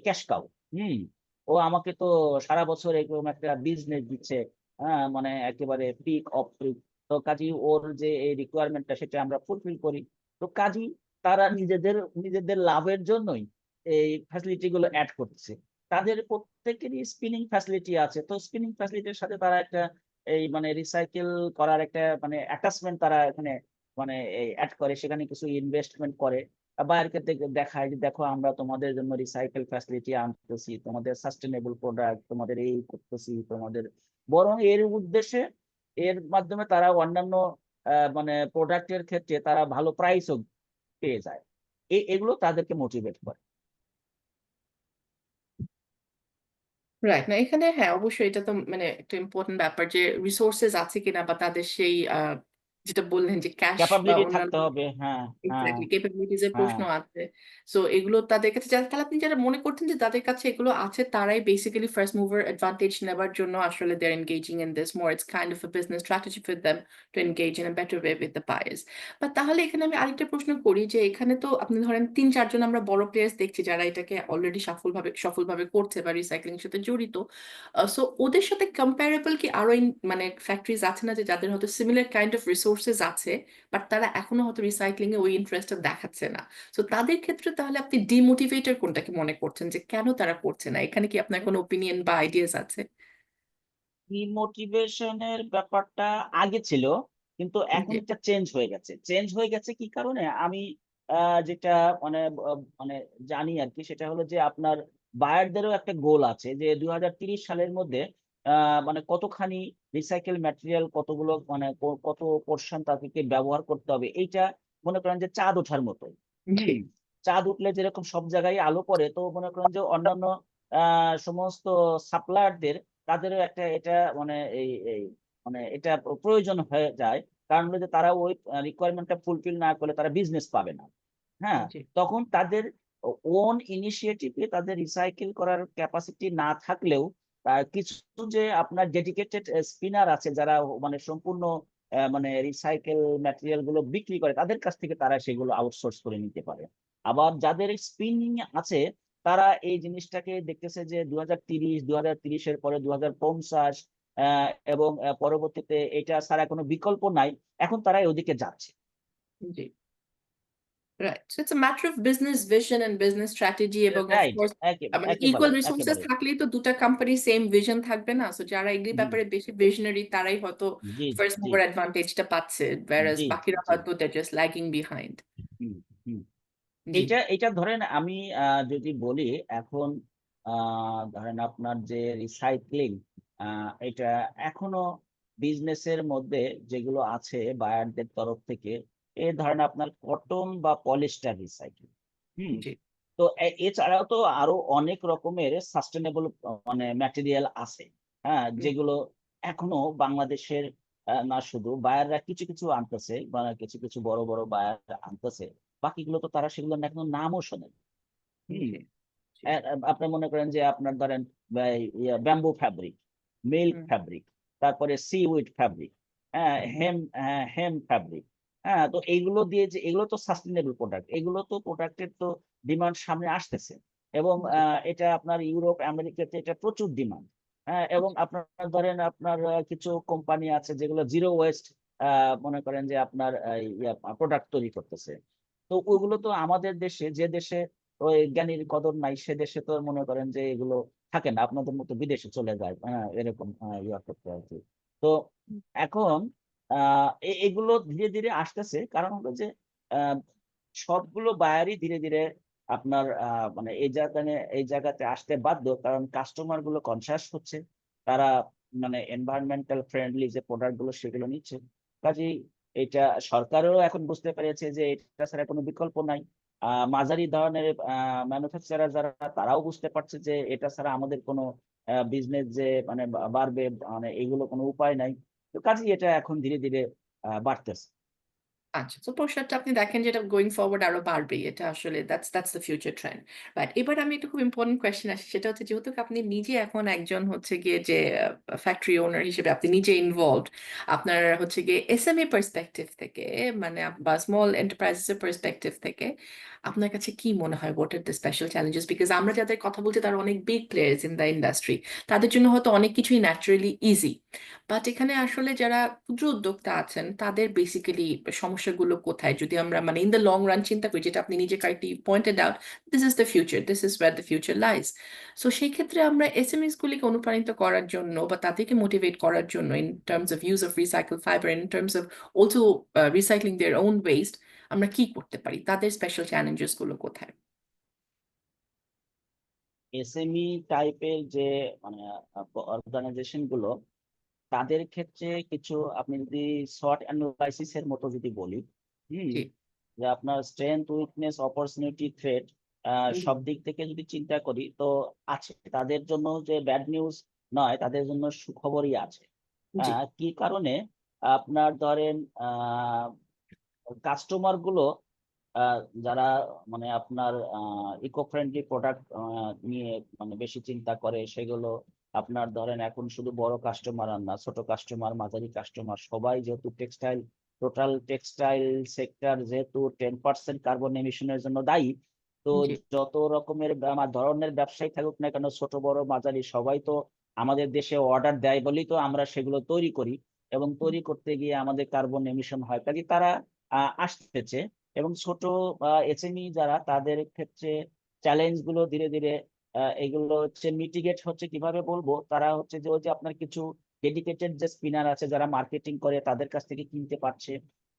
B: ক্যাশ কাউ। হম ও আমাকে তো সারা বছর এরকম একটা বিজনেস দিচ্ছে, হ্যাঁ মানে একেবারে পিক অফ পিক। তো কাজী ওর যে এই রিকোয়ারমেন্টটা সেটা আমরা ফুলফিল করি। তো কাজী তারা নিজেদের নিজেদের লাভের জন্যই এই ফ্যাসিলিটি গুলো অ্যাড করছে। তাদের প্রত্যেকেরই স্পিনিং ফ্যাসিলিটি আছে, তো স্পিনিং ফ্যাসিলিটির সাথে তারা একটা এই মানে রিসাইকেল করার একটা মানে অ্যাটাচমেন্ট তারা এখানে মানে অ্যাড করে, সেখানে কিছু ইনভেস্টমেন্ট করে। বায়ারকে দেখায় যে দেখো আমরা তোমাদের জন্য রিসাইকেল ফ্যাসিলিটি আনতেছি, তোমাদের সাস্টেনেবল প্রোডাক্ট তোমাদের এই করতেছি তোমাদের, বরং এর উদ্দেশ্যে এর মাধ্যমে তারা অন্যান্য মানে প্রোডাক্টের ক্ষেত্রে তারা ভালো প্রাইসও পেয়ে যায়। এগুলো তাদেরকে মোটিভেট করে।
A: রাইট। না এখানে হ্যাঁ অবশ্যই এটা তো মানে একটা ইম্পর্টেন্ট ব্যাপার, যে রিসোর্সেস আছে কিনা বা তাদের সেই যেটা বললেন যে ক্যাশ বা
B: ক্যাপাবিলিটি
A: অন্যান্য
B: থাকতে হবে। হ্যাঁ, হ্যাঁ,
A: এক্স্যাক্টলি ক্যাপাবিলিটিজ এর
B: হ্যাঁ।
A: প্রশ্ন আছে। সো এগুলো তাদের কাছে তাহলে আপনি যারা মনে করতেন যে তাদের কাছে এগুলো আছে তারাই বেসিক্যালি ফার্স্ট মুভার অ্যাডভান্টেজ নেবার জন্য আসলে they are engaging in this more it's kind of a business strategy for them to engage in a better way with the buyers. But তাহলে এখানে আমি আরেকটা প্রশ্ন করি যে এখানে তো আপনি ধরেন 3-4 জন আমরা বড় প্লেয়ার্স দেখছি যারা এটাকে অলরেডি সফলভাবে করছে বা রিসাইক্লিং এর সাথে জড়িত। সো ওদের সাথে কম্পারেবল কি আরো মানে ফ্যাক্টরিজ আছে না যে যাদের হয়তো সিমিলার কাইন্ড অফ রিসোর্সেস আছে বাট তারা এখনো হয়তো রিসাইক্লিং এ ওই ইন্টারেস্টটা দেখাচ্ছে না? তো তাদের ক্ষেত্রে তাহলে আপনি ডিমোটিভেটর কোনটাকে মনে করছেন যে কেন তারা করছে না? এখানে কি আপনার কোনো ওপিনিয়ন বা আইডিয়াস আছে?
B: ডিমোটিভেশনের ব্যাপারটা আগে ছিল, কিন্তু এখন
A: জি
B: এটা চেঞ্জ হয়ে গেছে। চেঞ্জ হয়ে গেছে কি কারণে? আমি যেটা মানে মানে জানি আরকি, সেটা হলো যে আপনার বায়ারদেরও একটা গোল আছে যে ২০৩০ সালের মধ্যে মানে কতখানি রিসাইকেল ম্যাটেরিয়াল, কতগুলো মানে কত পোরশন তাদেরকে ব্যবহার করতে হবে। এইটা মনে করেন যে চাঁদ ওঠার মতো।
A: জি
B: হুম? চাঁদ উঠলে যেরকম সব জায়গায় আলো পড়ে, তো মনে করেন যে অন্যান্য আ সমস্ত সাপ্লায়ারদের, তাদেরও একটা এটা মানে এই মানে এটা প্রয়োজন হয়ে যায়। কারণ হলো যে তারা ওই রিকোয়ারমেন্টটা ফুলফিল না করলে তারা বিজনেস পাবে না। হ্যাঁ?
A: জি
B: তখন তাদের ওন ইনিশিয়েটিভ এ তাদের রিসাইকেল করার ক্যাপাসিটি না থাকলেও কিছু যে আপনার ডেডিকেটেড স্পিনার আছে যারা মানে সম্পূর্ণ মানে রিসাইকেল ম্যাটেরিয়াল গুলো বিক্রি করে, তাদের কাছ থেকে তারা সেগুলো আউটসোর্স করে নিতে পারে। আবার যাদের স্পিনিং আছে, তারা এই জিনিসটাকে দেখতেছে যে ২০৩০ এর পরে ২০৫০ অ্যা এবং পরবর্তীতে এটা ছাড়া কোনো বিকল্প নাই। এখন তারা ওদিকে যাচ্ছে।
A: জি right. So it's a matter of business vision and business strategy এবং অফ
B: রাইট,
A: কোর্স মানে
B: একেবারে,
A: ইকুয়াল রিসোর্সেস
B: একেবারে।
A: থাকলেই তো দুটা কোম্পানি সেম ভিশন থাকবে না। সো যারা এগুলি
B: জি,
A: ব্যাপারে বেশি ভিশনারি তারাই হয়তো
B: জি,
A: ফার্স্ট
B: জি,
A: মুভার অ্যাডভান্টেজটা পাচ্ছে। whereas
B: জি,
A: বাকিরা
B: জি।
A: হয়তো they're just lagging behind।
B: হুম, হুম।
A: জি
B: এইটা ধরেন আমি যদি বলি এখন, আ ধরেন আপনার যে রিসাইক্লিং, আ এটা এখনো বিজনেসের মধ্যে যেগুলো আছে বায়ারদের তরফ থেকে, ধরেন আপনার কটন বা পলিস্টার রিসাইক্লিং। হুম?
A: জি
B: তো এছাড়াও তো আরো অনেক রকমের সাস্টেনেবল মানে ম্যাটেরিয়াল আছে। হ্যাঁ?
A: হুম,
B: যেগুলো এখনো বাংলাদেশের না শুধু বায়াররা কিছু আনতেছে বা কিছু বড় বায়ার আনতেছে। বাকিগুলো তো তারা সেগুলোর এখনো নামও শোনেনি। হুম?
A: জি জি
B: আপনি মনে করেন যে আপনার ধরেন ব্যাম্বু ফ্যাব্রিক, মিল্ক
A: হুম
B: ফ্যাব্রিক, তারপরে সিউইড ফ্যাব্রিক, হ্যাঁ? হেম ফ্যাব্রিক। হ্যাঁ? তো এইগুলো দিয়ে যে এগুলো তো সাস্টেইনেবল প্রোডাক্ট। এগুলো তো প্রোডাক্টের তো ডিমান্ড সামনে আসতেছে। এবং
A: জি
B: এটা আপনার ইউরোপ, আমেরিকাতে এটা প্রচুর ডিমান্ড। হ্যাঁ? এবং আপনার ধরেন আপনার কিছু কোম্পানি আছে যেগুলো জিরো ওয়েস্ট আ মনে করেন যে আপনার প্রোডাক্ট তৈরি করতেছে। তো ওগুলো তো আমাদের দেশে, যে দেশে ওই জ্ঞানীর কদর নাই, সে দেশে তো মনে করেন যে এগুলো থাকে না। আপনাদের মতো বিদেশে চলে যায়। এরকম ইয়া করতে আরকি। তো এখন আ এগুলো ধীরে আসতেছে। কারণ হলো যে আ সবগুলো বায়ারই ধীরে আপনার মানে এই জায়গাতে আসতে বাধ্য। কারণ কাস্টমার গুলো কনশাস হচ্ছে। তারা মানে এনভায়রনমেন্টাল ফ্রেন্ডলি যে প্রোডাক্ট গুলো সেগুলো নিচ্ছে। কাজেই এটা সরকারেরও এখন বুঝতে পেরেছে যে এটা ছাড়া কোনো বিকল্প নাই। মাঝারি ধরনের ম্যানুফ্যাকচারার যারা, তারাও বুঝতে পারছে যে এটা ছাড়া আমাদের কোনো বিজনেস যে মানে বাড়বে, মানে এগুলো কোনো উপায় নাই। তো কাজেই এটা এখন ধীরে বাড়তেছে।
A: আচ্ছা, তো প্রসারটা আপনি দেখেন যে এটা গোইং ফরওয়ার্ড আরো বাড়বেই। এটা আসলে that's the future trend. But এবার আমি একটা খুব ইম্পোর্টেন্ট কোয়েশ্চেন আসি। সেটা হচ্ছে যেহেতু আপনি নিজে এখন একজন হচ্ছে গিয়ে যে ফ্যাক্টরি ওনার হিসেবে আপনি নিজে ইনভলভড। আপনার হচ্ছে গিয়ে এসএমই পার্সপেক্টিভ থেকে মানে বা স্মল এন্টারপ্রাইজেস এর পার্সপেক্টিভ থেকে আপনার কাছে কি মনে হয় what are the special challenges? Because আমরা যাদের কথা বলছি তারা অনেক big players in the industry. তাদের জন্য হয়তো অনেক কিছুই ন্যাচারালি ইজি। বাট এখানে আসলে যারা ক্ষুদ্র উদ্যোক্তা আছেন তাদের বেসিক্যালি সমস্যাগুলো কোথায়? যদি আমরা মানে ইন দ্য লং রান চিন্তা করি যেটা আপনি নিজে কয়েকটি pointed out, this is the future, this is wire the future lies. So সেই ক্ষেত্রে আমরা এসএমইস গুলিকে অনুপ্রাণিত করার জন্য বা তাদেরকে মোটিভেট করার জন্য in terms of use of recycle fibre, in terms of also recycling their own West, আমরা কি করতে পারি? তাদের স্পেশাল চ্যালেঞ্জেস গুলো কোথায়?
B: এসএমই টাইপের যে মানে অর্গানাইজেশন গুলো, তাদের ক্ষেত্রে কিছু আপনি যদি SWOT অ্যানালাইসিস এর মতো যদি বলি, হুম?
A: জি
B: যে আপনার স্ট্রেংথ, উইকনেস, অপরচুনিটি, থ্রেট,
A: জি
B: সব দিক থেকে যদি চিন্তা করি তো আছে। তাদের জন্য যে ব্যাড নিউজ নয়, তাদের জন্য সুখবরই আছে।
A: জি
B: কি কারণে? আপনার ধরেন কাস্টমার গুলো যারা মানে আপনার ইকো ফ্রেন্ডলি প্রোডাক্ট নিয়ে মানে বেশি চিন্তা করে, সেগুলো আপনার ধরেন এখন শুধু বড় কাস্টমার আর না, ছোট কাস্টমার, মাঝারি কাস্টমার সবাই, যেহেতু টোটাল টেক্সটাইল সেক্টর যেহেতু 10% কার্বন এমিশনের জন্য দায়ী, তো
A: জি।
B: যত রকমের ধরনের ব্যবসায়ী থাকুক না কেন, ছোট বড় মাঝারি সবাই তো আমাদের দেশে অর্ডার দেয় বলেই তো আমরা সেগুলো তৈরি করি, এবং তৈরি করতে গিয়ে আমাদের কার্বন এমিশন হয়, কাজে তারা আসতেছে। এবং ছোট এসএমই যারা, তাদের ক্ষেত্রে চ্যালেঞ্জ গুলো ধীরে ধীরে এগুলো হচ্ছে মিটিগেট হচ্ছে, কিভাবে বলবো, তারা হচ্ছে যে ওই যে আপনার কিছু ডেডিকেটেড যে স্পিনার আছে যারা মার্কেটিং করে, তাদের কাছ থেকে কিনতে পারছে,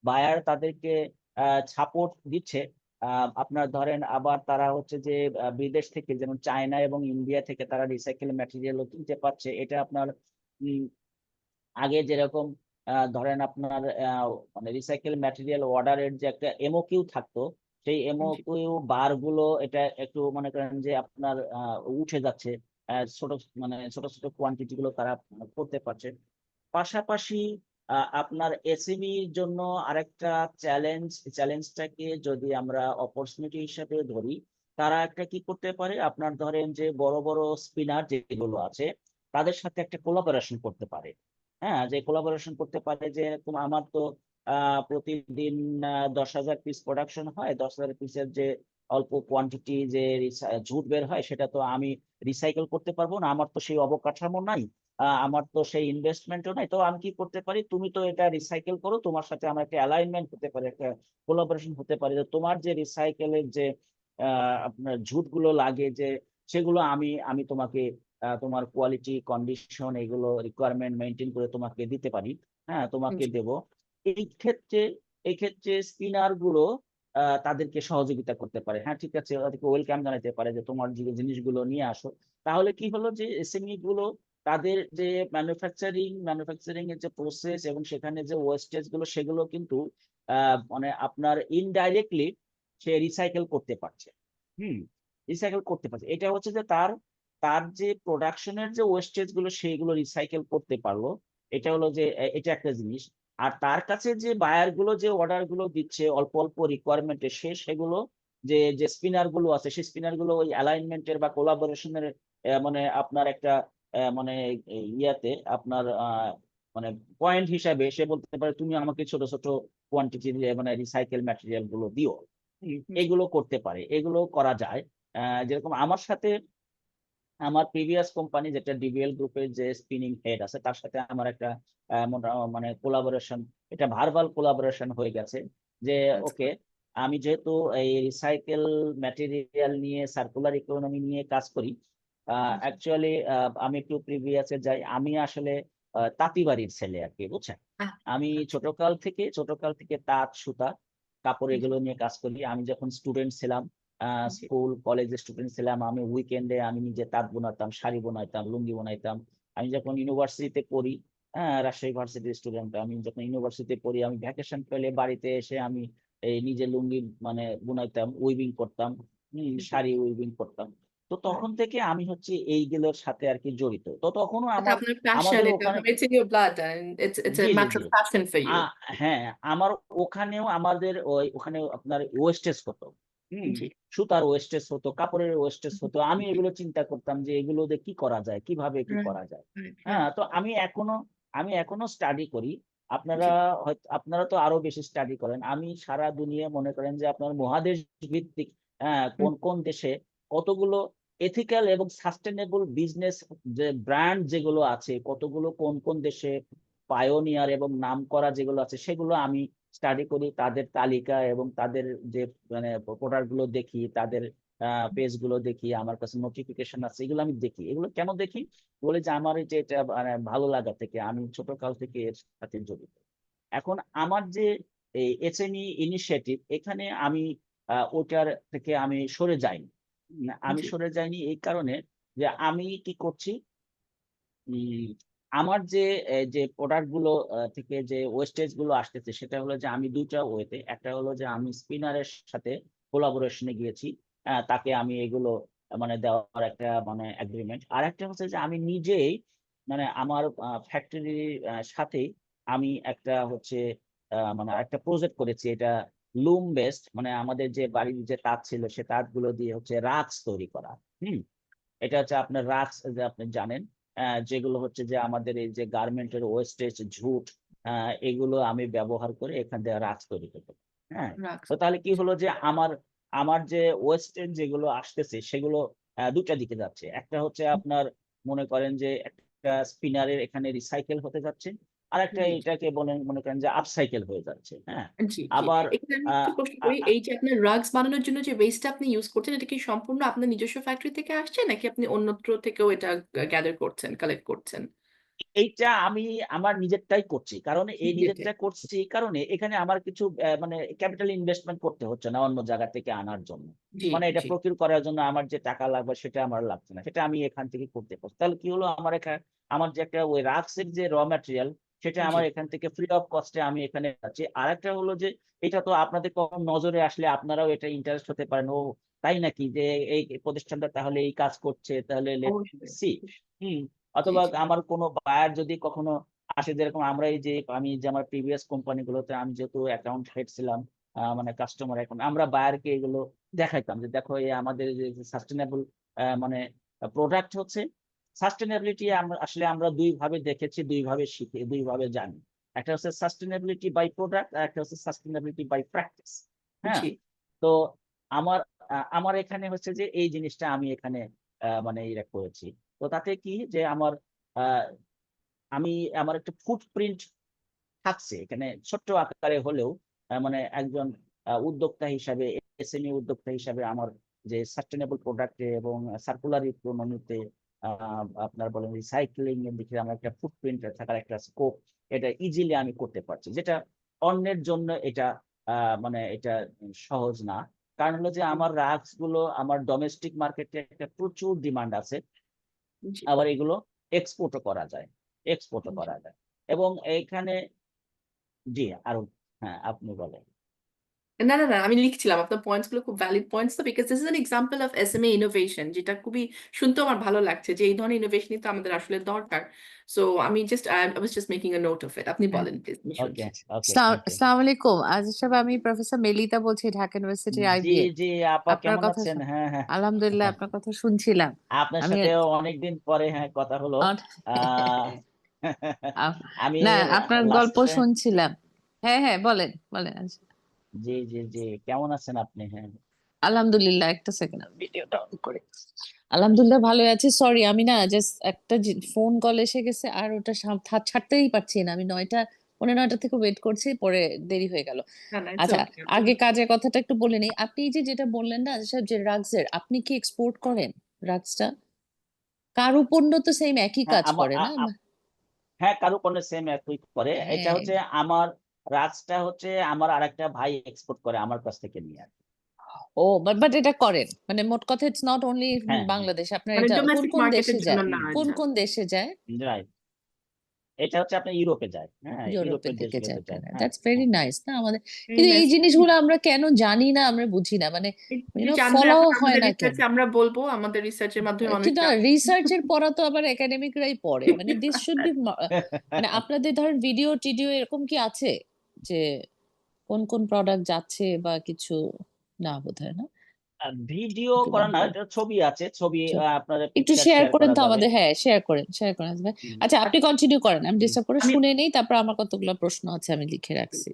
B: বায়ার তাদেরকে সাপোর্ট দিচ্ছে। আপনার ধরেন আবার তারা হচ্ছে যে বিদেশ থেকে, যেমন চায়না এবং ইন্ডিয়া থেকে তারা রিসাইকেল ম্যাটেরিয়ালও কিনতে পারছে। এটা আপনার উম, আগে যেরকম ধরেন আপনার মানে রিসাইকেল ম্যাটেরিয়াল অর্ডারের যে একটা এমওকিউ থাকতো, সেই
A: জি।
B: এমওকিউ বার গুলো এটা একটু মনে করেন যে আপনার উঠে যাচ্ছে, ছোট মানে ছোট ছোট কোয়ান্টিটি গুলো তারা করতে পারছে। পাশাপাশি আপনার এসএমইর জন্য আরেকটা চ্যালেঞ্জটাকে যদি আমরা অপরচুনিটি হিসেবে ধরি, তারা একটা কি করতে পারে, আপনার ধরেন যে বড় বড় স্পিনার যেগুলো আছে তাদের সাথে একটা কোলাবোরেশন করতে পারে। হ্যাঁ, যে কোলাবোরেশন করতে পারে, যে এরকম আমার তো প্রতিদিন 10,000 পিস প্রোডাকশন হয়, 10,000 পিসের যে অল্প কোয়ান্টিটি যে ঝুট বের হয়, সেটা তো আমি রিসাইকেল করতে পারবো না, আমার তো সেই অবকাঠামো নাই, আমার তো সেই ইনভেস্টমেন্টও নাই। তো আমি কি করতে পারি, তুমি তো এটা রিসাইকেল করো, তোমার সাথে আমার একটা অ্যালাইনমেন্ট হতে পারে, একটা কোলাবোরেশন হতে পারে, যে তোমার যে রিসাইকেলের যে আপনার ঝুট গুলো লাগে, যে সেগুলো আমি আমি তোমাকে তোমার কোয়ালিটি কন্ডিশন এগুলো রিকোয়ারমেন্ট মেনটেন করে তোমাকে দিতে পারি। হ্যাঁ, তোমাকে
A: জি।
B: দেব। এই ক্ষেত্রে এই ক্ষেত্রে স্পিনার গুলো তাদেরকে সহযোগিতা করতে পারে। হ্যাঁ, ঠিক আছে, ওদেরকে ওয়েলকাম জানাতে পারে যে তোমার যে জিনিসগুলো নিয়ে আসো। তাহলে কি হলো, যে এসএমই গুলো তাদের যে ম্যানুফ্যাকচারিং এর যে প্রসেস এবং সেখানে যে ওয়েস্টেজ গুলো, সেগুলো কিন্তু মানে আপনার ইনডাইরেক্টলি সে রিসাইকেল করতে পারছে। হুম, রিসাইকেল করতে পারছে, এটা হচ্ছে যে তার তার যে প্রোডাকশনের যে ওয়েস্টেজ গুলো সেইগুলো রিসাইকেল করতে পারলো। এটা হলো যে এটা একটা জিনিস। আর তার কাছে যে বায়ার গুলো যে অর্ডার গুলো দিচ্ছে অল্প অল্প রিকোয়ারমেন্টে, সেগুলো যে যে স্পিনার গুলো আছে, সেই স্পিনার গুলো ওই অ্যালাইনমেন্টের বা কোলাবোরেশনের মানে আপনার একটা মানে ইয়াতে আপনার মানে পয়েন্ট হিসাবে সে বলতে পারে, তুমি আমাকে ছোট ছোট কোয়ান্টিটির মানে রিসাইকেল ম্যাটেরিয়াল গুলো দিও।
A: জি।
B: এগুলো করতে পারে, এগুলো করা যায়। যেরকম আমার সাথে আমার প্রিভিয়াস কোম্পানি, যেটা ডিবিএল গ্রুপের যে স্পিনিং হেড আছে, তার সাথে আমার একটা মানে কোলাবোরেশন, এটা ভার্বাল কোলাবোরেশন হয়ে গেছে, যে
A: আচ্ছা।
B: ওকে, আমি যেহেতু এই রিসাইকেল ম্যাটেরিয়াল নিয়ে, সার্কুলার ইকোনমি নিয়ে কাজ করি,
A: জি।
B: অ্যাকচুয়ালি আমি একটু প্রিভিয়াসে যাই, আমি আসলে তাঁতিবাড়ির ছেলে আর কি, বুঝছেন। আমি
A: আচ্ছা।
B: ছোটকাল থেকে তাঁত সুতা কাপড়
A: জি।
B: এগুলো নিয়ে কাজ করি। আমি যখন স্টুডেন্ট ছিলাম,
A: জি।
B: স্কুল কলেজের স্টুডেন্ট ছিলাম, আমি উইকেন্ডে আমি নিজে তাঁত বোনাতাম, শাড়ি বোনাইতাম, লুঙ্গি বোনাইতাম। আমি যখন ইউনিভার্সিটিতে পড়ি, হ্যাঁ, রাজশাহী ভার্সিটির স্টুডেন্ট, আমি যখন ইউনিভার্সিটিতে পড়ি, আমি ভ্যাকেশন পেলে বাড়িতে এসে আমি এই নিজে লুঙ্গি মানে বুনাইতাম, উইভিং করতাম,
A: জি।
B: শাড়ি উইভিং করতাম। তো তখন থেকে আমি হচ্ছে এইগুলোর সাথে আর কি জড়িত। তো তখনও
A: এটা আপনার প্যাশন,
B: আমাদের
A: এটা
B: ওখানে,
A: it's in your blood and it's a
B: G G
A: matter
B: G,
A: of passion for you.
B: হ্যাঁ, আমার ওখানেও আমাদের ওখানে আপনার ওয়েস্টেজ হতো। হুম,
A: জি।
B: সুতার ওয়েস্টেজ হতো, কাপড়ের ওয়েস্টেজ
A: জি।
B: হতো, আমি
A: জি।
B: এগুলো চিন্তা করতাম যে এগুলো দিয়ে কি করা যায়, কিভাবে কি
A: রাইট,
B: করা যায়।
A: রাইট,
B: হ্যাঁ,
A: রাইট।
B: তো আমি এখনো স্টাডি করি। আপনারা
A: জি।
B: হয়তো আপনারা তো আরো বেশি স্টাডি করেন। আমি সারা দুনিয়া মনে করেন যে আপনার মহাদেশ ভিত্তিক,
A: হুম।
B: কোন কোন দেশে কতগুলো এথিক্যাল এবং সাস্টেনেবল বিজনেস যে ব্র্যান্ড যেগুলো আছে, কতগুলো কোন কোন দেশে পায়োনিয়ার এবং নামকরা যেগুলো আছে, সেগুলো আমি স্টাডি করি, তাদের তালিকা এবং তাদের যে মানে প্রোডাক্ট গুলো দেখি, তাদের পেজ গুলো দেখি, আমার কাছে নোটিফিকেশন আছে, এগুলো আমি দেখি। এগুলো কেন দেখি, বলে যে আমার এই যে এটা মানে ভালো লাগা থেকে, আমি ছোট কাল থেকে এর সাথে জড়িত। এখন আমার যে এই এসএমই ইনিশিয়েটিভ, এখানে আমি ওটার থেকে আমি সরে যাইনি। আমি
A: জি।
B: সরে যাইনি এই কারণে যে আমি কি করছি, উম, আমার যে যে প্রোডাক্ট গুলো থেকে যে ওয়েস্টেজ গুলো আসতেছে, সেটা হলো যে আমি দুইটা ওয়েতে, একটা হলো যে আমি স্পিনারের সাথে কোলাবোরেশনে গিয়েছি, তাকে আমি এগুলো মানে দেওয়ার একটা মানে এগ্রিমেন্ট। আর একটা হচ্ছে যে আমি নিজেই মানে আমার ফ্যাক্টরির সাথেই আমি একটা হচ্ছে মানে একটা প্রজেক্ট করেছি, এটা লুম বেসড, মানে আমাদের যে বাড়ির যে তাঁত ছিল সে তাঁতগুলো দিয়ে হচ্ছে রাক্স তৈরি করা। হুম, এটা হচ্ছে আপনার রাক্স, যে আপনি জানেন যেগুলো হচ্ছে যে আমাদের এই যে গার্মেন্টের ওয়েস্টেজ, ঝুট, এগুলো আমি ব্যবহার করে এখান থেকে রাক্স তৈরি করতে পারি। হ্যাঁ,
A: রাখছি।
B: তো তাহলে কি হলো যে আমার আমার যে ওয়েস্টেজ যেগুলো আসতেছে সেগুলো দুটা দিকে যাচ্ছে। একটা হচ্ছে আপনার মনে করেন যে একটা স্পিনারের এখানে রিসাইকেল হতে যাচ্ছে, আর একটা
A: জি জি
B: এটাকে মনে করেন যে আপসাইকেল হয়ে যাচ্ছে। হ্যাঁ,
A: জি জি।
B: আবার
A: এখানে আমি একটু
B: আহ,
A: প্রশ্ন
B: আ-
A: করি,
B: আ-
A: এই যে আপনার রাগস বানানোর জন্য যে ওয়েস্টটা আপনি ইউজ করছেন, এটা কি সম্পূর্ণ আপনার নিজস্ব ফ্যাক্টরি থেকে আসছে নাকি আপনি অন্যত্র থেকেও এটা গ্যাদার করছেন, কালেক্ট করছেন?
B: এইটা আমি আমার নিজেরটাই করছি, কারণ এই
A: যেটাই।
B: নিজেরটা করছি এই কারণে এখানে আমার কিছু মানে ক্যাপিটাল ইনভেস্টমেন্ট করতে হচ্ছে না অন্য জায়গা থেকে আনার জন্য।
A: জি
B: মানে এটা
A: জি
B: প্রকিউর করার জন্য আমার যে টাকা লাগবে সেটা আমার লাগছে না, সেটা আমি এখান থেকে করতে পারছি। তাহলে কি হলো, আমার এখানে আমার যে একটা ওই রাক্সের যে র ম্যাটেরিয়াল সেটা
A: জি।
B: আমার এখান থেকে ফ্রি অফ কস্টে আমি এখানে পাচ্ছি। আর একটা হলো যে এটা তো আপনাদের কখন নজরে আসলে আপনারাও এটা ইন্টারেস্ট হতে পারেন, ও তাই নাকি, যে এই প্রতিষ্ঠানটা তাহলে এই কাজ করছে, তাহলে লেটস
A: অবশ্যই
B: সি।
A: অবশ্যই।
B: হুম,
A: জি
B: অথবা
A: জি
B: আমার কোনো বায়ার যদি কখনো আসে, যেরকম আমরা এই যে আমি যে আমার প্রিভিয়াস কোম্পানিগুলোতে আমি যেহেতু অ্যাকাউন্ট হেড ছিলাম, মানে কাস্টমার, এখন আমরা বায়ারকে এগুলো দেখাইতাম যে দেখো এই আমাদের যে সাস্টেনেবল মানে প্রোডাক্ট হচ্ছে। সাস্টেনেবিলিটি আমরা আসলে আমরা দুই ভাবে দেখেছি, দুই ভাবে শিখে, দুই ভাবে জানি। একটা হচ্ছে সাস্টেনেবিলিটি বাই প্রোডাক্ট, আর একটা হচ্ছে সাস্টেনেবিলিটি বাই প্র্যাকটিস। হ্যাঁ,
A: জি
B: তো আমার আমার এখানে হচ্ছে যে এই জিনিসটা আমি এখানে মানে ইয়ে করেছি। তো তাতে কি যে আমার আহ, আমি আমার একটা ফুটপ্রিন্ট থাকছে এখানে ছোট্ট আকারে হলেও, মানে একজন উদ্যোক্তা হিসাবে, এসএমই উদ্যোক্তা হিসাবে আমার যে সাস্টেনেবল প্রোডাক্টে এবং সার্কুলার ইকোনমিতে আপনার বলেন রিসাইক্লিং এর দিকে আমার একটা ফুটপ্রিন্ট থাকার একটা স্কোপ, এটা ইজিলি আমি করতে পারছি, যেটা অন্যের জন্য এটা মানে এটা সহজ না। কারণ হলো যে আমার রাগস গুলো আমার ডোমেস্টিক মার্কেটে একটা প্রচুর ডিমান্ড আছে,
A: জি
B: আবার এগুলো এক্সপোর্টও করা যায়, এক্সপোর্টও
A: জি।
B: করা যায়। এবং এইখানে জি আরো, হ্যাঁ আপনি বলেন।
A: না না না, আমি লিখছিলাম আপনার পয়েন্টস গুলো খুব ভ্যালিড পয়েন্টস, তো because this is an example of SMA innovation, যেটা খুবই শুনতে আমার ভালো লাগছে যে এই ধরনের ইনোভেশনই তো আমাদের আসলে দরকার। সো আমি just I was just making a note of it. আপনি বলেন প্লিজ, আমি
B: ওকে,
A: শুনছি।
B: ওকে, থ্যাংক ইউ।
C: আসসালামু আলাইকুম আজিজ সাহেব, আমি প্রফেসর মেলিতা বলছি, ঢাকা ইউনিভার্সিটির
B: জি
C: আইবিএ।
B: জি, আপা
C: আপনার
B: কেমন
C: কথা
B: আছেন? হ্যাঁ হ্যাঁ।
C: আলহামদুলিল্লাহ আপনার কথা শুনছিলাম।
B: আপনার
C: আমি
B: সাথে অনেকদিন পরে হ্যাঁ কথা হলো।
C: আ-
B: আহ
C: আ-
B: আমি
C: না, আপনার গল্প
B: লাস্টে,
C: শুনছিলাম। হ্যাঁ হ্যাঁ, বলেন বলেন আজিজ।
B: জি জি জি, কেমন আছেন আপনি? হ্যাঁ,
C: আলহামদুলিল্লাহ, একটা সেকেন্ড ভিডিওটা অন করে। আলহামদুলিল্লাহ ভালো আছি। সরি, আমি না জাস্ট একটা ফোন কল এসে গেছে, আর ওটা ছাড়তেই পারছি না। আমি 9টা 9:30 থেকে ওয়েট করছি, পরে দেরি হয়ে গেল।
A: না না, ইটস
C: আচ্ছা,
A: ওকে।
C: আগে কাজের কথাটা একটু বলে নিই। আপনি যে যেটা বললেন না সব, যে রাগসের, আপনি কি এক্সপোর্ট করেন রাগসটা? কারু পণ্য তো সেম একই
B: হ্যাঁ
C: কাজ
B: আমার
C: করে না?
B: হ্যাঁ কারো কোনো সেম একই করে। এটা
C: হ্যাঁ।
B: হচ্ছে আমার রাজটা হচ্ছে আমার আরেকটা ভাই এক্সপোর্ট করে আমার কাছ থেকে নিয়ে আর কি।
C: ও, বাট এটা করেন মানে, মোট কথা ইটস নট অনলি
B: হ্যাঁ হ্যাঁ,
C: বাংলাদেশ। আপনার
A: মানে
C: এটা কোন
A: ডোমেস্টিক
C: কোন
A: মার্কেটের
C: দেশে
A: জন্য
C: যায়?
A: না
B: হুম,
C: কোন
A: এটা।
C: কোন দেশে যায়?
B: রাইট। এটা হচ্ছে আপনার ইউরোপে যায়, হ্যাঁ
C: ইউরোপের
B: ইউরোপের
C: দিকে
B: দেশগুলোতে
C: যায়।
B: যায়। হ্যাঁ
C: দ্যাটস ভেরি
B: হ্যাঁ
C: নাইস না আমাদের।
A: ভেরি
C: কিন্তু এই
A: নাইস।
C: জিনিসগুলো আমরা কেন জানি না, আমরা বুঝি না, মানে
A: যে জানবো
C: ফলো
A: এখন
C: হয়
A: আমাদের
C: না কেন?
A: রিসার্চে আমরা বলবো, আমাদের রিসার্চের মাধ্যমে মানুষ
C: কিন্তু
A: জানবে।
C: রিসার্চের পড়া তো আবার একাডেমিকরাই পড়ে, মানে দিস শুড বি, মানে আপনাদের ধরেন ভিডিও টিডিও এরকম কি আছে যে কোন কোন প্রোডাক্ট যাচ্ছে বা কিছু? না, বোধহয় না।
B: ভিডিও
C: একটু
B: করা না,
C: বলেন।
B: এটা ছবি আছে, ছবি
C: আচ্ছা,
B: আপনাদের
C: একটু
B: পিকচার
C: শেয়ার
B: শেয়ার
C: করেন
B: করা
C: তো
B: যাবে।
C: আমাদের। হ্যাঁ, শেয়ার করেন আসবে।
B: হুম,
C: আচ্ছা, আপনি কন্টিনিউ করেন, আমি
B: হুম।
C: ডিস্টার্ব করে
A: আমি
C: শুনে নেই, তারপর আমার কতগুলো প্রশ্ন আছে আমি লিখে রাখছি।